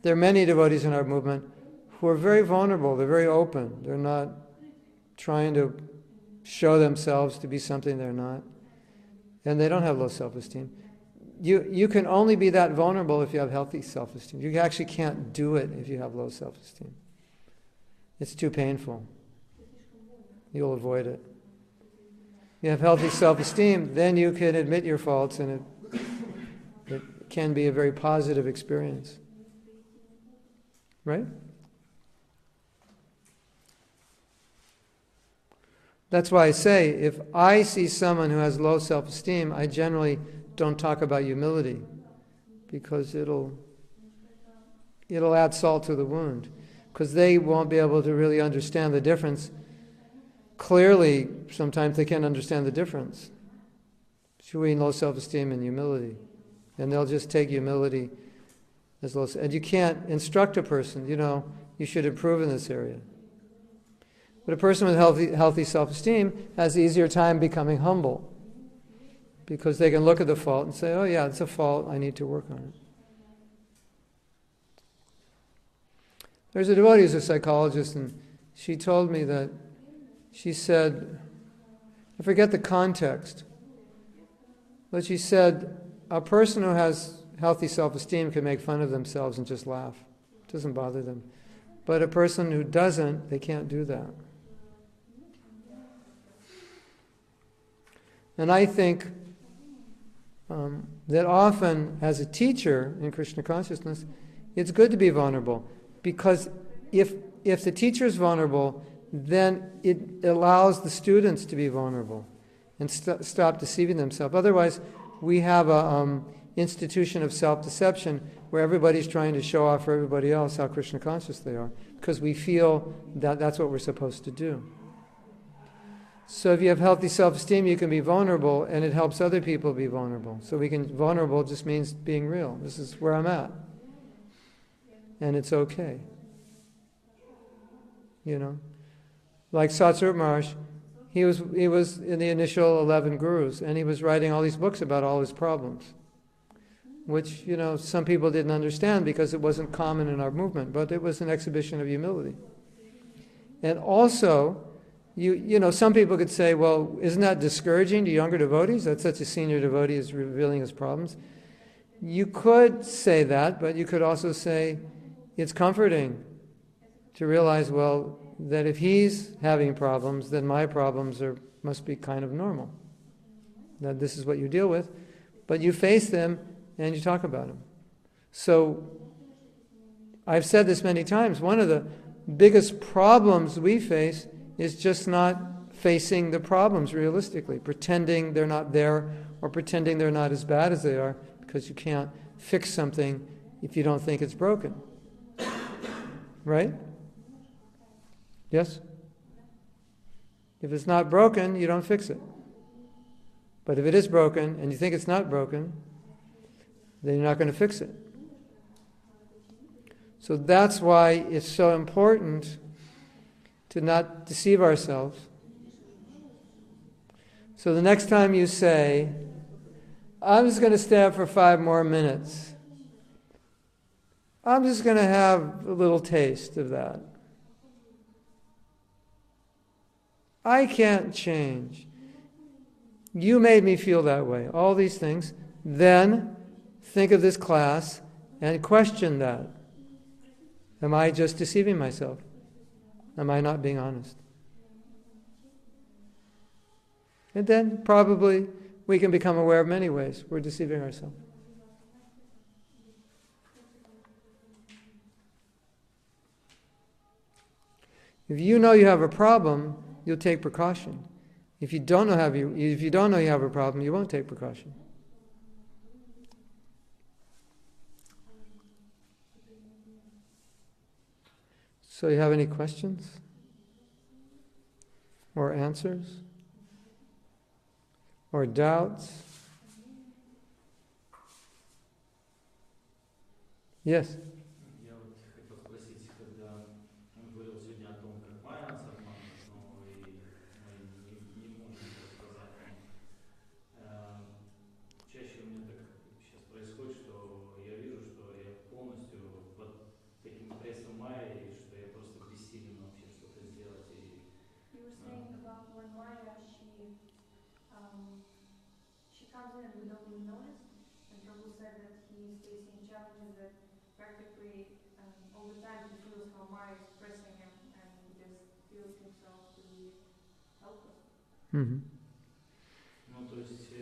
are many devotees in our movement who are very vulnerable. They're very open. They're not trying to show themselves to be something they're not. And they don't have low self-esteem. You can only be that vulnerable if you have healthy self-esteem. You actually can't do it if you have low self-esteem. It's too painful. You'll avoid it. You have healthy self-esteem, then you can admit your faults, and it can be a very positive experience. Right? That's why I say, if I see someone who has low self-esteem, I generally don't talk about humility, because it'll add salt to the wound, because they won't be able to really understand the difference. Clearly, sometimes they can't understand the difference between low self-esteem and humility. And they'll just take humility as low. And you can't instruct a person, you should improve in this area. But a person with healthy self-esteem has an easier time becoming humble, because they can look at the fault and say, oh yeah, it's a fault, I need to work on it. There's a devotee who's a psychologist, and she told me that, she said, I forget the context, but she said, a person who has healthy self-esteem can make fun of themselves and just laugh. It doesn't bother them. But a person who doesn't, they can't do that. And I think that often, as a teacher in Krishna consciousness, it's good to be vulnerable, because if the teacher is vulnerable, then it allows the students to be vulnerable and stop deceiving themselves. Otherwise, we have an institution of self-deception where everybody's trying to show off for everybody else how Krishna conscious they are, because we feel that that's what we're supposed to do. So if you have healthy self-esteem, you can be vulnerable, and it helps other people be vulnerable. So vulnerable just means being real. This is where I'm at. And it's okay. Like Satsvarupa Maharaj, he was in the initial 11 gurus, and he was writing all these books about all his problems, which, some people didn't understand because it wasn't common in our movement, but it was an exhibition of humility. And also, some people could say, well, isn't that discouraging to younger devotees that such a senior devotee is revealing his problems? You could say that, but you could also say it's comforting to realize, well, that if he's having problems, then my problems must be kind of normal. That this is what you deal with, but you face them and you talk about them. So, I've said this many times, one of the biggest problems we face is just not facing the problems realistically, pretending they're not there or pretending they're not as bad as they are, because you can't fix something if you don't think it's broken. Right? Yes? If it's not broken, you don't fix it. But if it is broken and you think it's not broken, then you're not going to fix it. So that's why it's so important to not deceive ourselves. So the next time you say, I'm just going to stay up for 5 more minutes, I'm just going to have a little taste of that. I can't change. You made me feel that way. All these things. Then think of this class and question that. Am I just deceiving myself? Am I not being honest? And then probably we can become aware of many ways we're deceiving ourselves. If you know you have a problem, you'll take precaution. If you don't know you have a problem, you won't take precaution. So you have any questions? Or answers? Or doubts? Yes? Я вот хотел спросить, когда он говорил сегодня о том, как Майя нас обманывает, но и мы не можем это сказать. Чаще у меня так сейчас происходит, что я вижу, что я полностью под таким прессом Майи, и что я просто бессилен вообще что-то сделать. И, You were saying about when Maya, she comes in and we don't even notice. And Prabhu said that he is facing challenges that practically all the time he feels how Maya is pressing him and he just feels himself to be helpless. Mm-hmm. ну, то есть,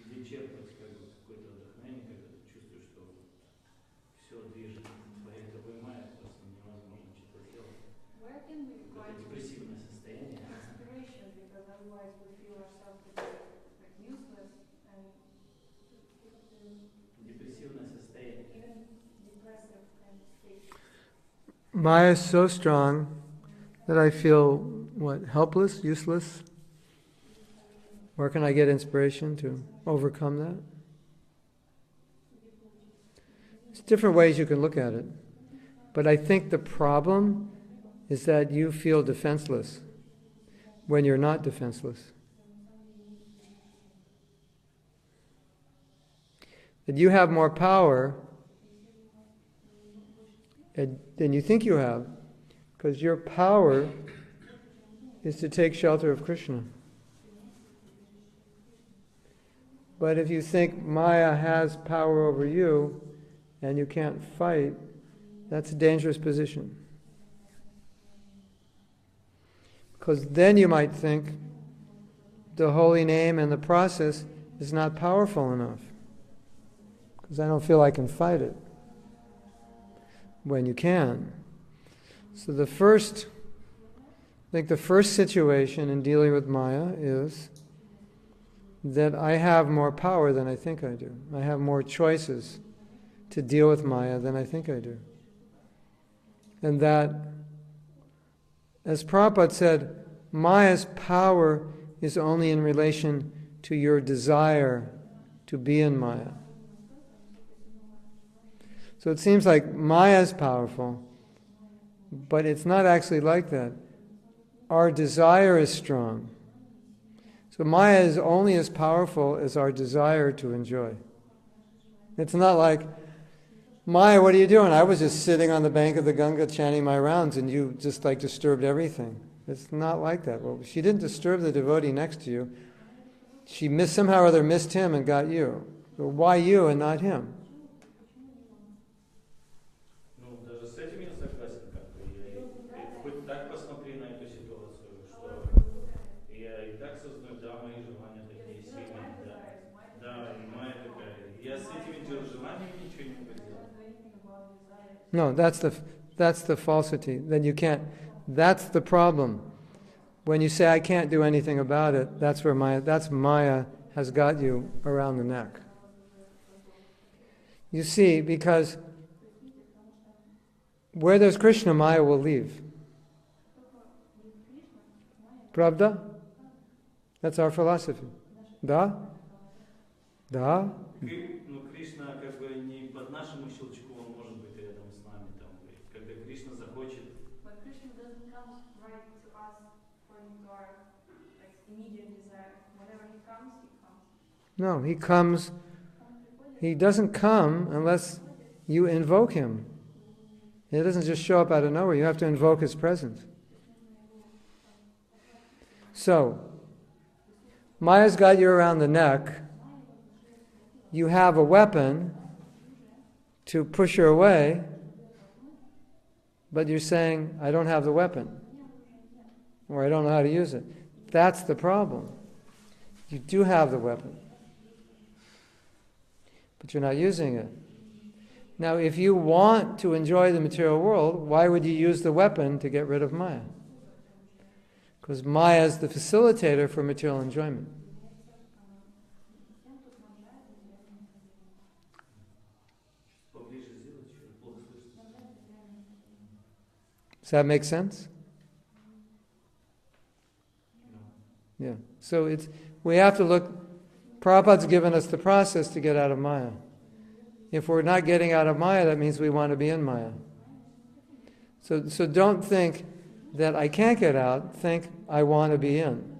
где черпать как бы какое-то вдохновение, когда ты чувствуешь, что все движет твоей тобой Майя, просто невозможно что-то сделать. Where can we Это find депрессивное состояние. inspiration? Because otherwise we feel ourselves to be like useless and Депрессивное состояние. even depressive kind of state. Maya is so strong that I feel, helpless, useless? Where can I get inspiration to overcome that? There's different ways you can look at it. But I think the problem is that you feel defenseless when you're not defenseless. That you have more power than you think you have, because your power is to take shelter of Krishna. But if you think Maya has power over you and you can't fight, that's a dangerous position. Because then you might think the holy name and the process is not powerful enough, because I don't feel I can fight it, when you can. So the first situation in dealing with Maya is that I have more power than I think I do. I have more choices to deal with Maya than I think I do. And that, as Prabhupada said, Maya's power is only in relation to your desire to be in Maya. So it seems like Maya is powerful, but it's not actually like that. Our desire is strong. So Maya is only as powerful as our desire to enjoy. It's not like, Maya, what are you doing? I was just sitting on the bank of the Ganga chanting my rounds and you just disturbed everything. It's not like that. Well, she didn't disturb the devotee next to you. She somehow or other missed him and got you. But why you and not him? Ну, даже с этим я согласен, как бы. Я хоть так посмотри на эту ситуацию, что я и так сознаю, да, мои желания такие сильные, да, и Майя такая. Я с этими желаниями ничего не могу сделать. No, that's the falsity. Then you can't. That's the problem. When you say I can't do anything about it, that's where Maya has got you around the neck. You see, because where there's Krishna, Maya will leave. Pravda? That's our philosophy. Да? Да? Ну, Кришна как бы не под нашему щелчку, он может быть рядом с нами. Там, когда Кришна захочет. But Krishna doesn't come right to us according to our like immediate desire. Whenever he comes, he comes. No, he comes. He doesn't come unless you invoke him. He doesn't just show up out of nowhere. You have to invoke his presence. So, Maya's got you around the neck. You have a weapon to push her away, but you're saying, I don't have the weapon, or I don't know how to use it. That's the problem. You do have the weapon, but you're not using it. Now, if you want to enjoy the material world, why would you use the weapon to get rid of Maya? Because Maya is the facilitator for material enjoyment. Does that make sense? Yeah. So we have to look. Prabhupada's given us the process to get out of Maya. If we're not getting out of Maya, that means we want to be in Maya. So don't think that I can't get out. Think I want to be in.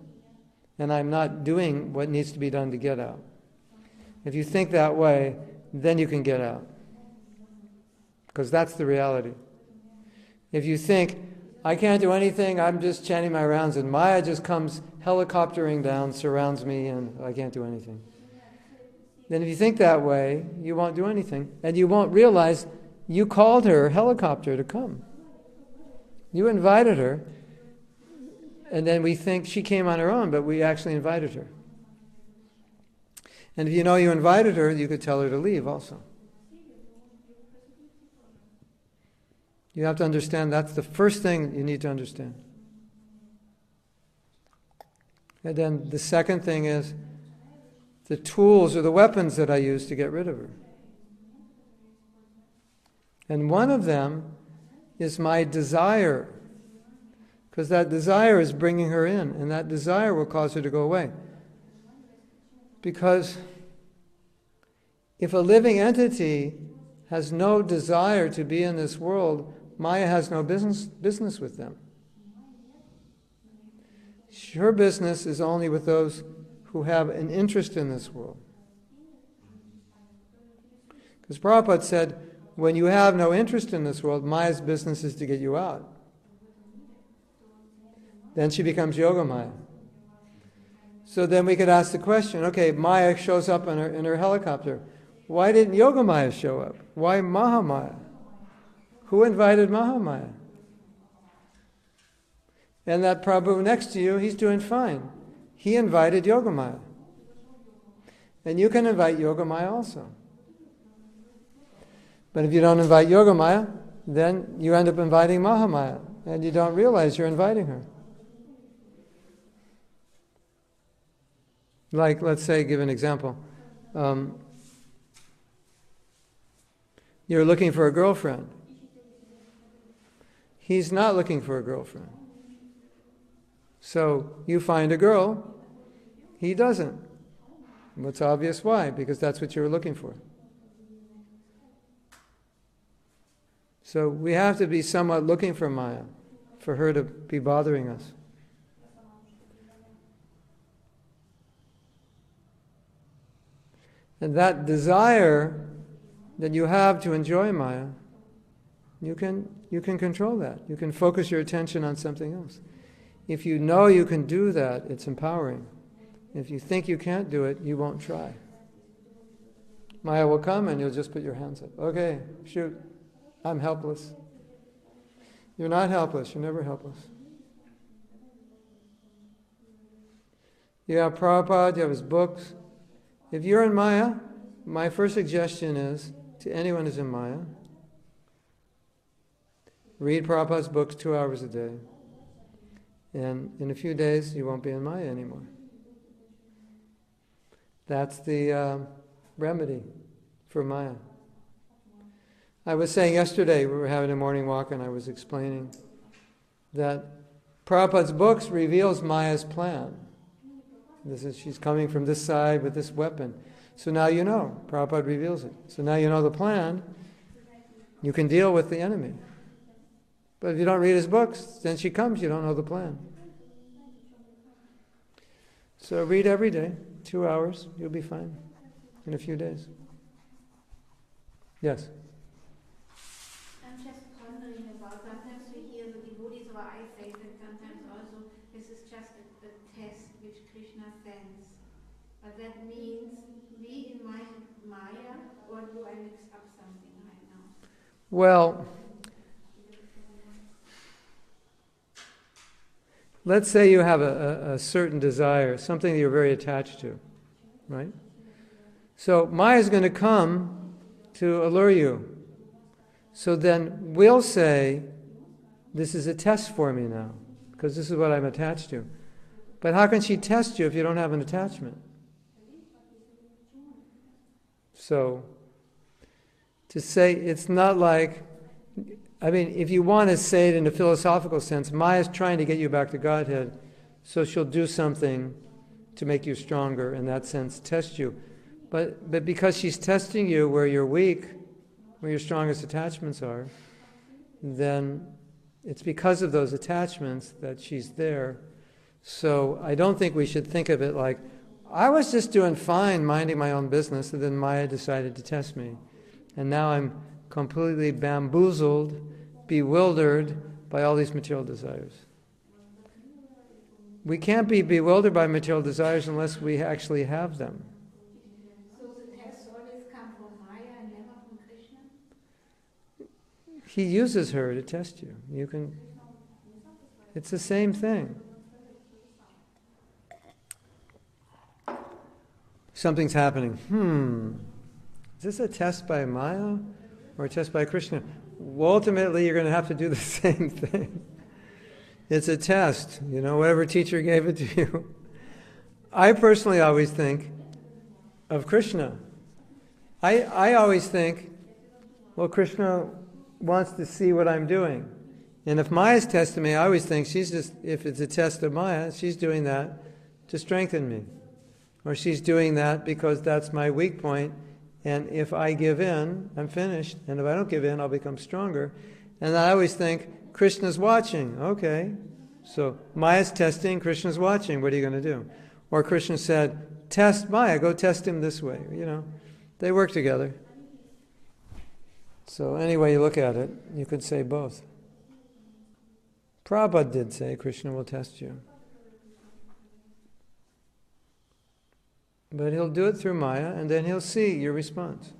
And I'm not doing what needs to be done to get out. If you think that way, then you can get out. Because that's the reality. If you think, I can't do anything, I'm just chanting my rounds, and Maya just comes helicoptering down, surrounds me, and I can't do anything. Then if you think that way, you won't do anything. And you won't realize you called her helicopter to come. You invited her, and then we think she came on her own, but we actually invited her. And if you know you invited her, you could tell her to leave also. You have to understand that's the first thing you need to understand. And then the second thing is the tools or the weapons that I use to get rid of her. And one of them is my desire. Because that desire is bringing her in, and that desire will cause her to go away. Because if a living entity has no desire to be in this world, Maya has no business with them. Her business is only with those who have an interest in this world. Because Prabhupada said, when you have no interest in this world, Maya's business is to get you out. Then she becomes Yoga Maya. So then we could ask the question, okay, Maya shows up in her helicopter. Why didn't Yoga Maya show up? Why Mahamaya? Who invited Mahamaya? And that Prabhu next to you, he's doing fine. He invited Yogamaya. And you can invite Yogamaya also. But if you don't invite Yogamaya, then you end up inviting Mahamaya. And you don't realize you're inviting her. Like, let's say, give an example. You're looking for a girlfriend. He's not looking for a girlfriend. So you find a girl, he doesn't. It's obvious why, because that's what you were looking for. So we have to be somewhat looking for Maya, for her to be bothering us. And that desire that you have to enjoy Maya, you can control that. You can focus your attention on something else. If you know you can do that, it's empowering. If you think you can't do it, you won't try. Maya will come and you'll just put your hands up. Okay, shoot. I'm helpless. You're not helpless. You're never helpless. You have Prabhupada, you have his books. If you're in Maya, my first suggestion is, to anyone who's in Maya, read Prabhupada's books 2 hours a day. And in a few days, you won't be in Maya anymore. That's the remedy for Maya. I was saying yesterday, we were having a morning walk and I was explaining that Prabhupada's books reveals Maya's plan. She's coming from this side with this weapon. So now you know, Prabhupada reveals it. So now you know the plan, you can deal with the enemy. But if you don't read his books, then she comes, you don't know the plan. So read every day, 2 hours, you'll be fine in a few days. Yes? I'm just wondering about, sometimes we hear the devotees, or I say that sometimes also this is just a test which Krishna sends. But that means we in Maya, or do I mix up something right now? Well, let's say you have a certain desire, something that you're very attached to, right? So Maya is going to come to allure you. So then we'll say, this is a test for me now, because this is what I'm attached to. But how can she test you if you don't have an attachment? So, to say it's not like, I mean, if you want to say it in a philosophical sense, Maya's trying to get you back to Godhead, so she'll do something to make you stronger, in that sense, test you. But because she's testing you where you're weak, where your strongest attachments are, then it's because of those attachments that she's there. So I don't think we should think of it like, I was just doing fine, minding my own business, and then Maya decided to test me. And now I'm completely bamboozled, bewildered by all these material desires. We can't be bewildered by material desires unless we actually have them. So the tests always come from Maya and never from Krishna? He uses her to test you. It's the same thing. Something's happening. Is this a test by Maya or a test by Krishna? Well, ultimately, you're going to have to do the same thing. It's a test, whatever teacher gave it to you. I personally always think of Krishna. I always think, well, Krishna wants to see what I'm doing. And if Maya's testing me, I always think if it's a test of Maya, she's doing that to strengthen me. Or she's doing that because that's my weak point, and if I give in, I'm finished, and if I don't give in, I'll become stronger. And I always think, Krishna's watching, okay. So Maya's testing, Krishna's watching, what are you going to do? Or Krishna said, test Maya, go test him this way, They work together. So any way you look at it, you could say both. Prabhupada did say, Krishna will test you. But he'll do it through Maya, and then he'll see your response.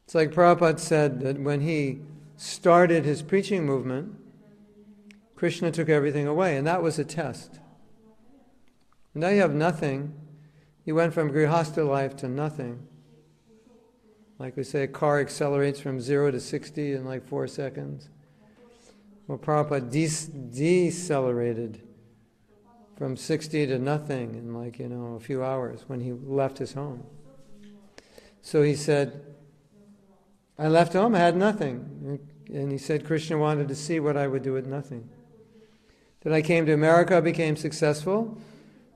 It's like Prabhupada said that when he started his preaching movement, Krishna took everything away, and that was a test. And now you have nothing. You went from grihastha life to nothing. Like we say, a car accelerates from 0 to 60 in like 4 seconds. Well, Prabhupada decelerated from 60 to nothing in a few hours when he left his home. So he said, I left home, I had nothing. And he said Krishna wanted to see what I would do with nothing. Then I came to America, I became successful,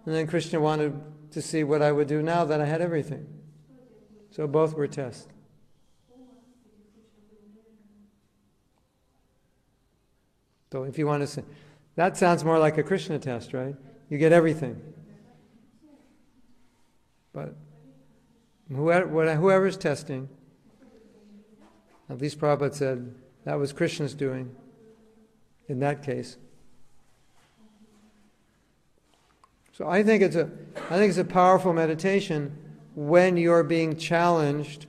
and then Krishna wanted to see what I would do now that I had everything. So both were tests. So if you want to say, that sounds more like a Krishna test, right? You get everything. But whoever's testing, at least Prabhupada said, that was Krishna's doing in that case. So I think it's a powerful meditation when you're being challenged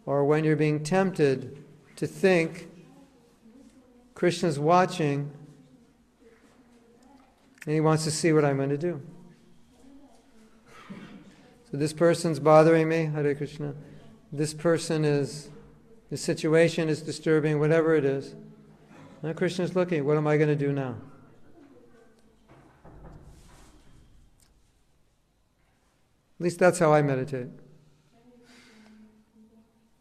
or when you're being tempted to think Krishna's watching and he wants to see what I'm going to do. So this person's bothering me, Hare Krishna. This situation is disturbing, whatever it is. Now Krishna's looking, what am I going to do now? least that's how I meditate.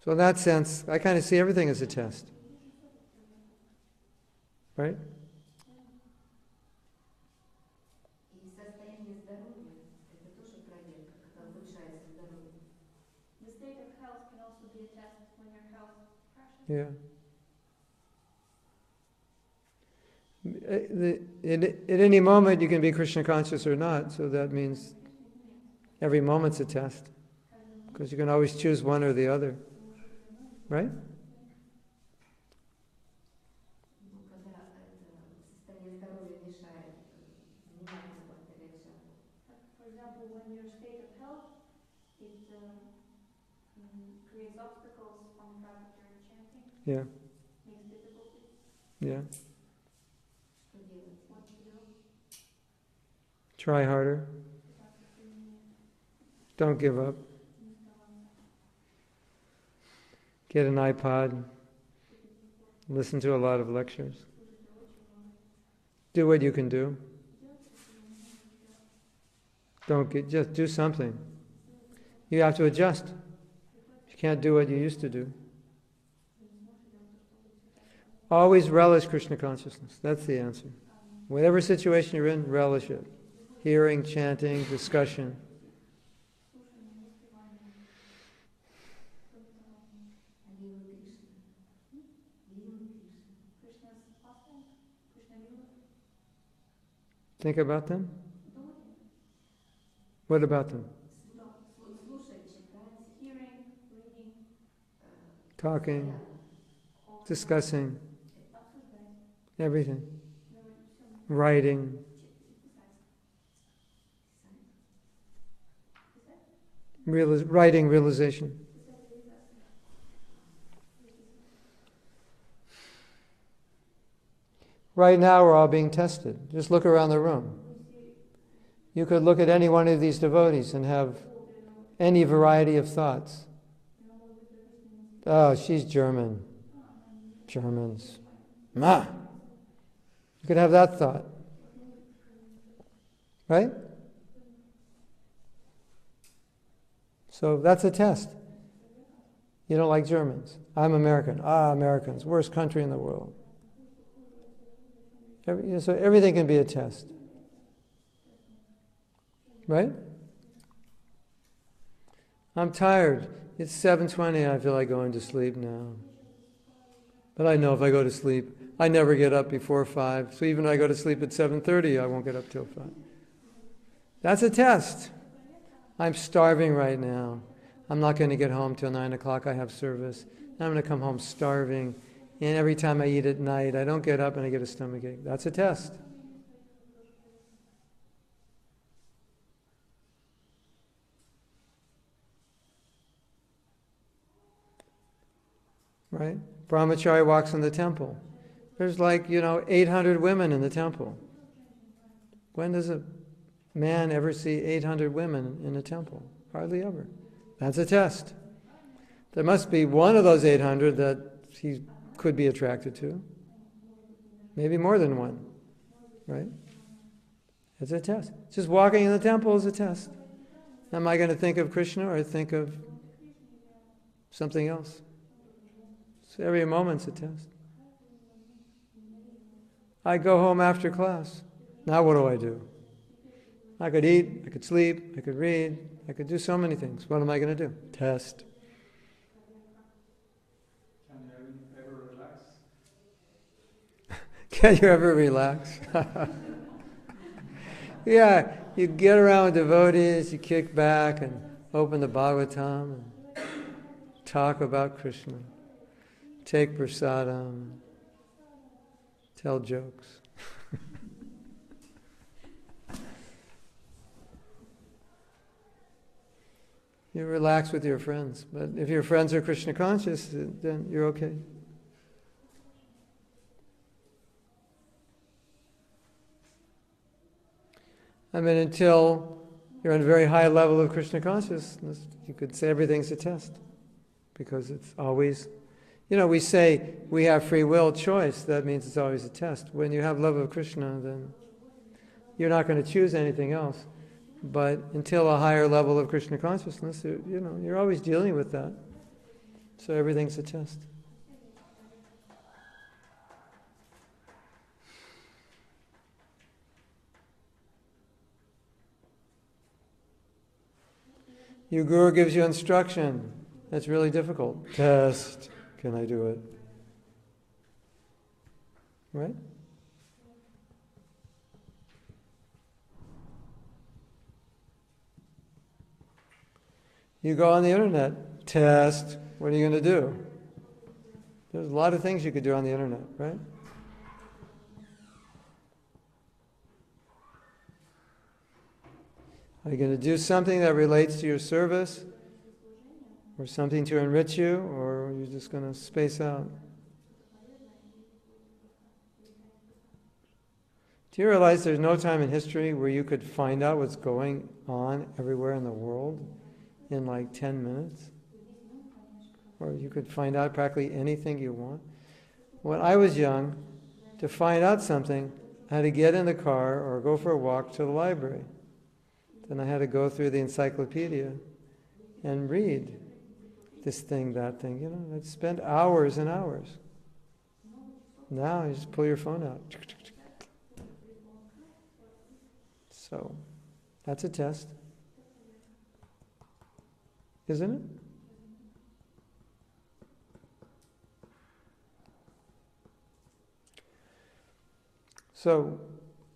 So in that sense, I kind of see everything as a test. Right? И состояние здоровья – это тоже проверка, когда улучшается здоровье. The state of health can also be a test when your health crashes. Yeah. At any moment you can be Krishna conscious or not, so that means every moment's a test. Because you can always choose one or the other. Right? Ну, когда это состояние здоровья мешает внимательно повторять шагу. For example, when your state of health, it creates obstacles on the path that you're chanting, Yeah. makes difficulties. Yeah. Что делать? What to do? Try harder. Don't give up. Get an iPod. Listen to a lot of lectures. Do what you can do. Just do something. You have to adjust. You can't do what you used to do. Always relish Krishna consciousness. That's the answer. Whatever situation you're in, relish it. Hearing, chanting, discussion. Лила Кришна. Лила Кришна. Krishna's pastime, Krishna Lila. Think about them. What about them? Слушать, читать, Hearing, reading, Talking, discussing, обсуждать. everything. Всё. Writing, writing realization. Right now we're all being tested. Just look around the room. You could look at any one of these devotees and have any variety of thoughts. Oh, she's German. Germans. Ma! You could have that thought. Right? So that's a test. You don't like Germans. I'm American. Americans. Worst country in the world. So everything can be a test. Right? I'm tired. It's 7:20. I feel like going to sleep now. But I know if I go to sleep, I never get up before 5. So even if I go to sleep at 7:30, I won't get up till 5. That's a test. I'm starving right now. I'm not going to get home till 9 o'clock. I have service. I'm going to come home starving. And every time I eat at night, I don't get up and I get a stomachache. That's a test. Right? Brahmachari walks in the temple. There's 800 women in the temple. When does a man ever see 800 women in a temple? Hardly ever. That's a test. There must be one of those 800 that he could be attracted to. Maybe more than one. Right? It's a test. Just walking in the temple is a test. Am I going to think of Krishna or think of something else? So every moment's a test. I go home after class. Now what do? I could eat, I could sleep, I could read, I could do so many things. What am I going to do? Test. Can you ever relax? Can you ever relax? Yeah, you get around with devotees, you kick back and open the Bhagavatam and talk about Krishna. Take prasadam, tell jokes. You relax with your friends, but if your friends are Krishna conscious, then you're okay. I mean, until you're on a very high level of Krishna consciousness, you could say everything's a test, because it's always, we say we have free will choice, that means it's always a test. When you have love of Krishna, then you're not going to choose anything else. But until a higher level of Krishna consciousness, you're always dealing with that. So everything's a test. Your guru gives you instruction. That's really difficult. Test. Can I do it? Right? You go on the internet. Test. What are you going to do? There's a lot of things you could do on the internet, right? Are you going to do something that relates to your service? Or something to enrich you? Or are you just going to space out? Do you realize there's no time in history where you could find out what's going on everywhere in the world in like 10 minutes? Or you could find out practically anything you want? When I was young, to find out something, I had to get in the car or go for a walk to the library. Then I had to go through the encyclopedia and read this thing, that thing. I'd spend hours and hours. Now you just pull your phone out. So, that's a test. Isn't it? So,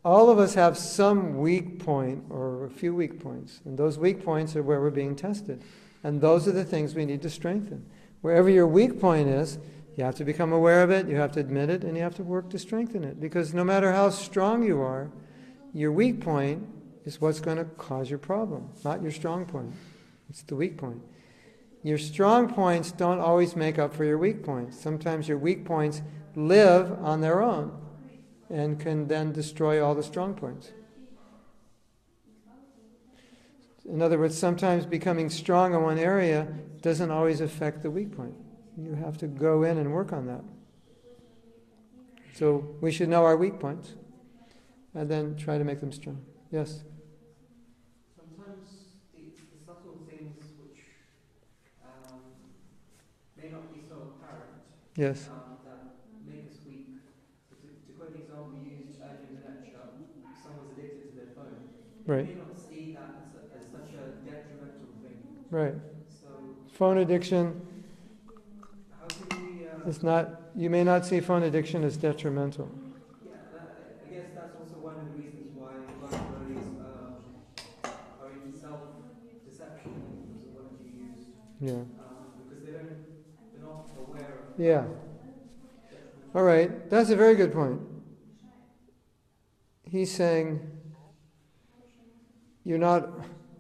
all of us have some weak point or a few weak points. And those weak points are where we're being tested. And those are the things we need to strengthen. Wherever your weak point is, you have to become aware of it, you have to admit it, and you have to work to strengthen it. Because no matter how strong you are, your weak point is what's going to cause your problem, not your strong point. It's the weak point. Your strong points don't always make up for your weak points. Sometimes your weak points live on their own and can then destroy all the strong points. In other words, sometimes becoming strong in one area doesn't always affect the weak point. You have to go in and work on that. So we should know our weak points and then try to make them strong. Yes? Sometimes the subtle things which may not be so apparent Yes. that make us weak. So to quote an example you used earlier in the lecture, if someone's addicted to their phone, Right. they may not see that as such a detrimental thing. Right. So Phone addiction how can we... is not, you may not see phone addiction as detrimental. Yeah, I guess that's also one of the reasons why a lot of devotees are in self-deception, was the word you used, Yeah. because they're not aware of... Yeah. All right. That's a very good point. He's saying you're not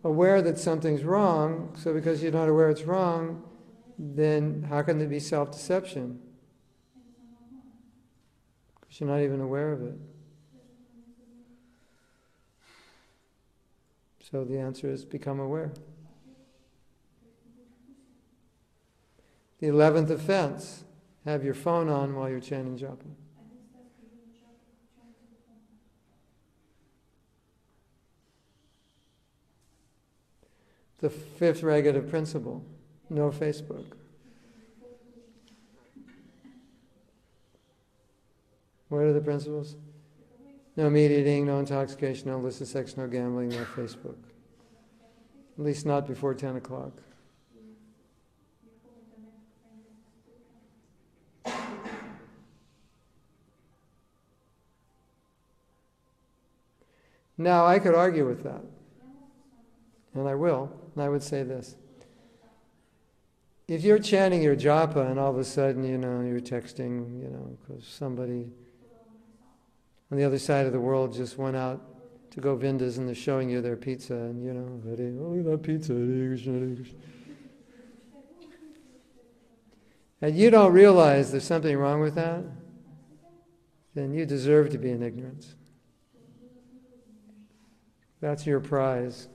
aware that something's wrong, so because you're not aware it's wrong, then how can there be self-deception? Because you're not even aware of it. So the answer is become aware. The 11th offense, have your phone on while you're chanting japa. The 5th regulative principle, no Facebook. What are the principles? No meat eating, no intoxication, no illicit sex, no gambling, no Facebook. At least not before 10 o'clock. Now, I could argue with that. And I will. And I would say this. If you're chanting your japa and all of a sudden, you're texting, because somebody on the other side of the world just went out to go Vindas and they're showing you their pizza and, look at that pizza. And you don't realize there's something wrong with that, then you deserve to be in ignorance. That's your prize.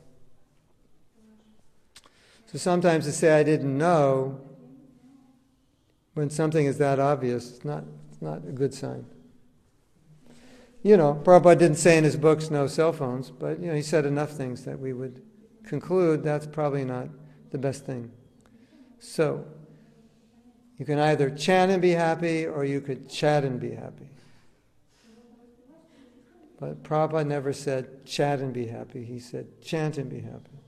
So sometimes to say I didn't know when something is that obvious, it's not a good sign. Prabhupada didn't say in his books no cell phones, but he said enough things that we would conclude that's probably not the best thing. So, you can either chant and be happy, or you could chat and be happy. But Prabhupada never said chat and be happy. He said chant and be happy.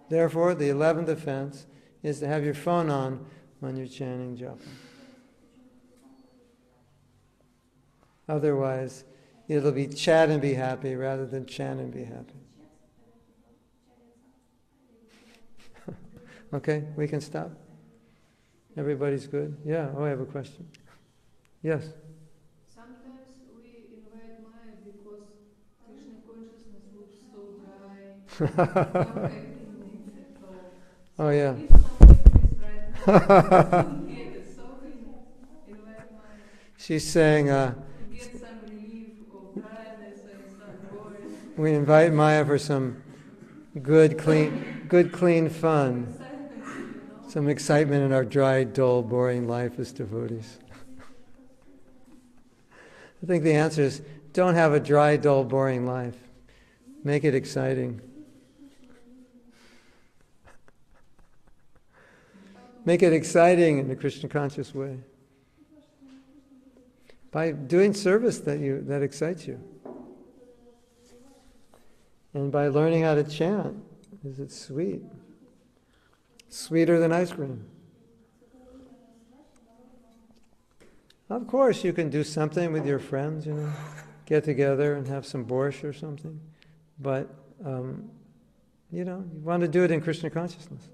Therefore, the 11th offense is to have your phone on when you're chanting japa. Otherwise, it'll be chat and be happy rather than chant and be happy. Okay, we can stop. Everybody's good? Yeah, I have a question. Yes? Sometimes we invite Maya because Krishna consciousness looks so dry. No happiness at all. Oh, yeah. If some happiness right now, don't get it, so we invite Maya She's saying, to get some relief of dryness and some boredom. we invite Maya for some good, clean fun. Some excitement in our dry, dull, boring life as devotees. I think the answer is, don't have a dry, dull, boring life. Make it exciting. Make it exciting in the Krishna conscious way. By doing service that excites you. And by learning how to chant, is it sweet? Sweeter than ice cream. Of course, you can do something with your friends, get together and have some borscht or something. But, you want to do it in Krishna consciousness.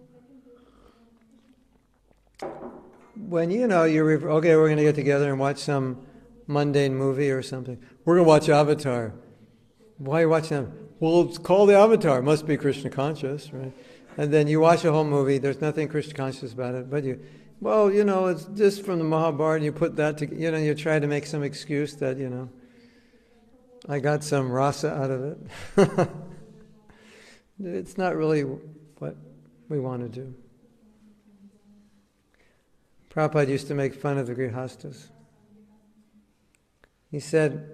When okay, we're going to get together and watch some mundane movie or something. We're going to watch Avatar. Why are you watching that? Well, it's called the Avatar. It must be Krishna conscious, right? And then you watch a whole movie, there's nothing Krishna conscious about it, but it's just from the Mahabharata, you put that together, you try to make some excuse that, I got some rasa out of it. It's not really what we want to do. Prabhupada used to make fun of the grihastas. He said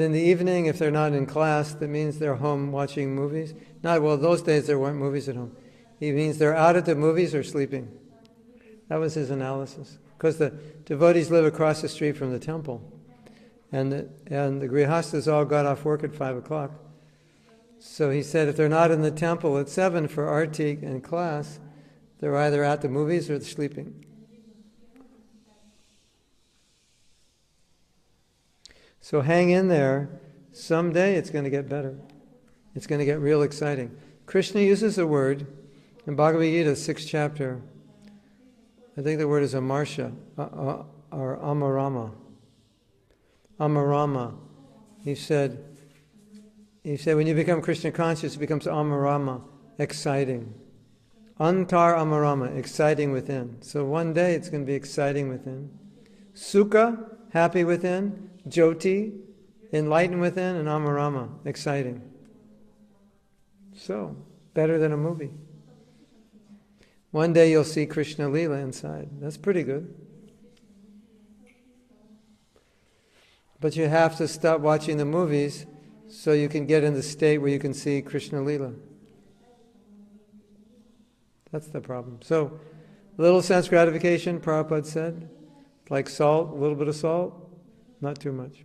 in the evening, if they're not in class, that means they're home watching movies. Those days there weren't movies at home. He means they're out at the movies or sleeping. That was his analysis. Because the devotees live across the street from the temple. And the grihastas all got off work at 5 o'clock. So he said if they're not in the temple at 7 for arti and class, they're either at the movies or sleeping. So hang in there. Someday it's going to get better. It's going to get real exciting. Krishna uses a word in Bhagavad Gita, 6th chapter. I think the word is amarsha, or amarama. Amarama. He said, when you become Krishna conscious, it becomes amarama, exciting. Antar amarama, exciting within. So one day it's going to be exciting within. Sukha, happy within. Jyoti, enlightened within. And amarama, exciting. So, better than a movie. One day you'll see Krishna Leela inside. That's pretty good. But you have to stop watching the movies so you can get in the state where you can see Krishna Leela. That's the problem. So, little sense gratification, Prabhupada said, like salt, a little bit of salt, not too much.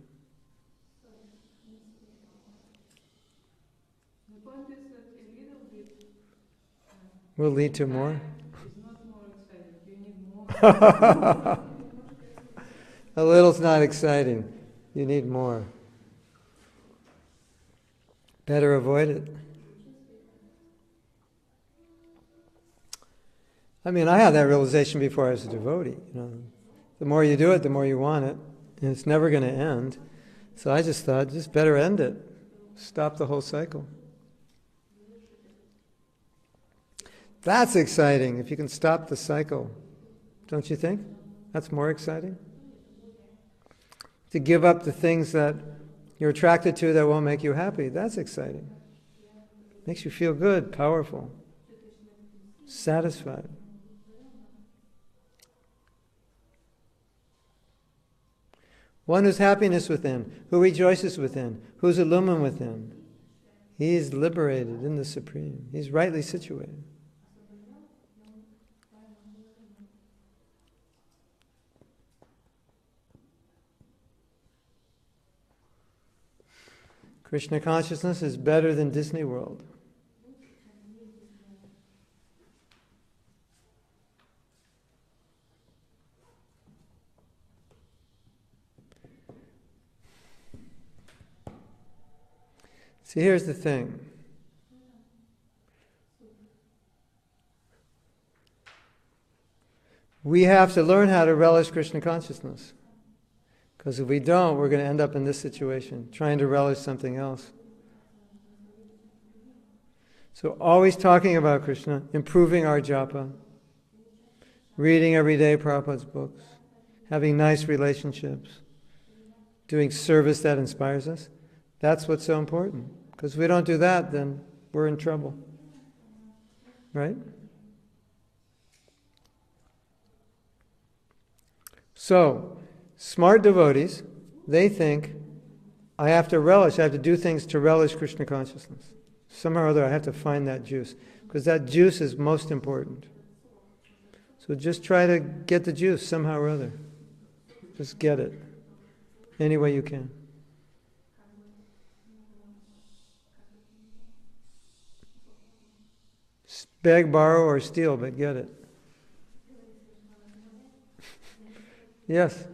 The point is that a little bit Will lead to more. is not more exciting. You need more. A little's not exciting. You need more. Better avoid it. I mean, I had that realization before I was a devotee. The more you do it, the more you want it, and it's never going to end. So I just thought, just better end it. Stop the whole cycle. That's exciting, if you can stop the cycle. Don't you think? That's more exciting? To give up the things that you're attracted to that won't make you happy, that's exciting. Makes you feel good, powerful, satisfied. One whose happiness within, who rejoices within, who's illumined within. He's liberated in the Supreme. He's rightly situated. Krishna consciousness is better than Disney World. See, here's the thing. We have to learn how to relish Krishna consciousness. Because if we don't, we're going to end up in this situation, trying to relish something else. So always talking about Krishna, improving our japa, reading every day Prabhupada's books, having nice relationships, doing service that inspires us. That's what's so important. Because if we don't do that, then we're in trouble. Right? So, smart devotees, they think, I have to relish, I have to do things to relish Krishna consciousness. Somehow or other I have to find that juice. Because that juice is most important. So just try to get the juice somehow or other. Just get it. Any way you can. Beg, borrow, or steal, but get it. Yes.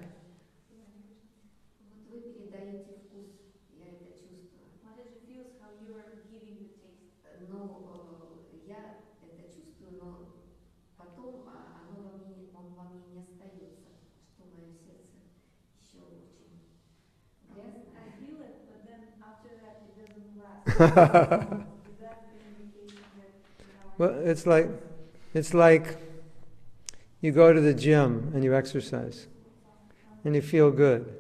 Вот вы передаете вкус, я это чувствую. What does it feel how you are giving the taste? Но я это чувствую, но потом оно он во мне не остается, что мое сердце еще очень грязное. I feel it, but then after that it doesn't last. Is that an indication that Well, it's like you go to the gym and you exercise and you feel good.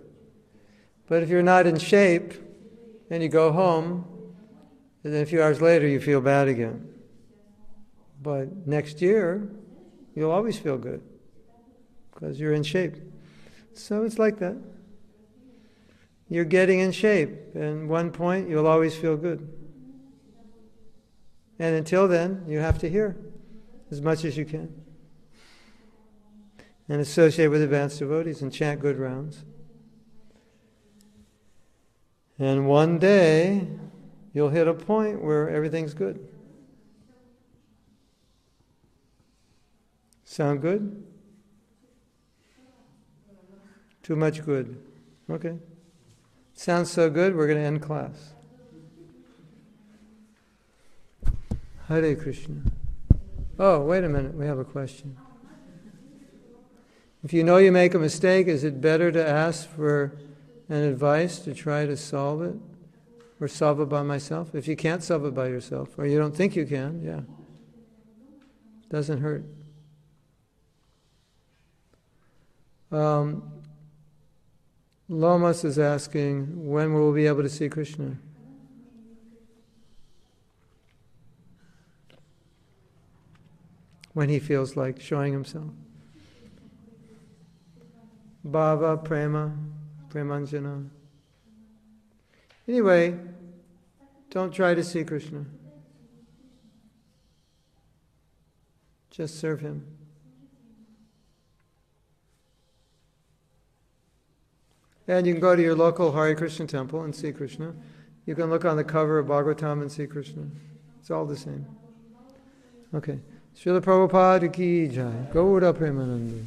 But if you're not in shape and you go home, and then a few hours later you feel bad again. But next year, you'll always feel good because you're in shape. So it's like that. You're getting in shape, and at one point you'll always feel good. And until then, you have to hear as much as you can. And associate with advanced devotees and chant good rounds. And one day, you'll hit a point where everything's good. Sound good? Too much good. Okay. Sounds so good, we're going to end class. Hare Krishna. Oh, wait a minute, we have a question. If you know you make a mistake, is it better to ask for an advice to try to solve it? Or solve it by myself? If you can't solve it by yourself, or you don't think you can, yeah. Doesn't hurt. Lomas is asking, when will we be able to see Krishna? When he feels like showing himself. Bhava, prema, premanjana. Anyway, don't try to see Krishna. Just serve him. And you can go to your local Hare Krishna temple and see Krishna. You can look on the cover of Bhagavatam and see Krishna. It's all the same. Okay. Srila Prabhupada ki jai. Gauda Premananda.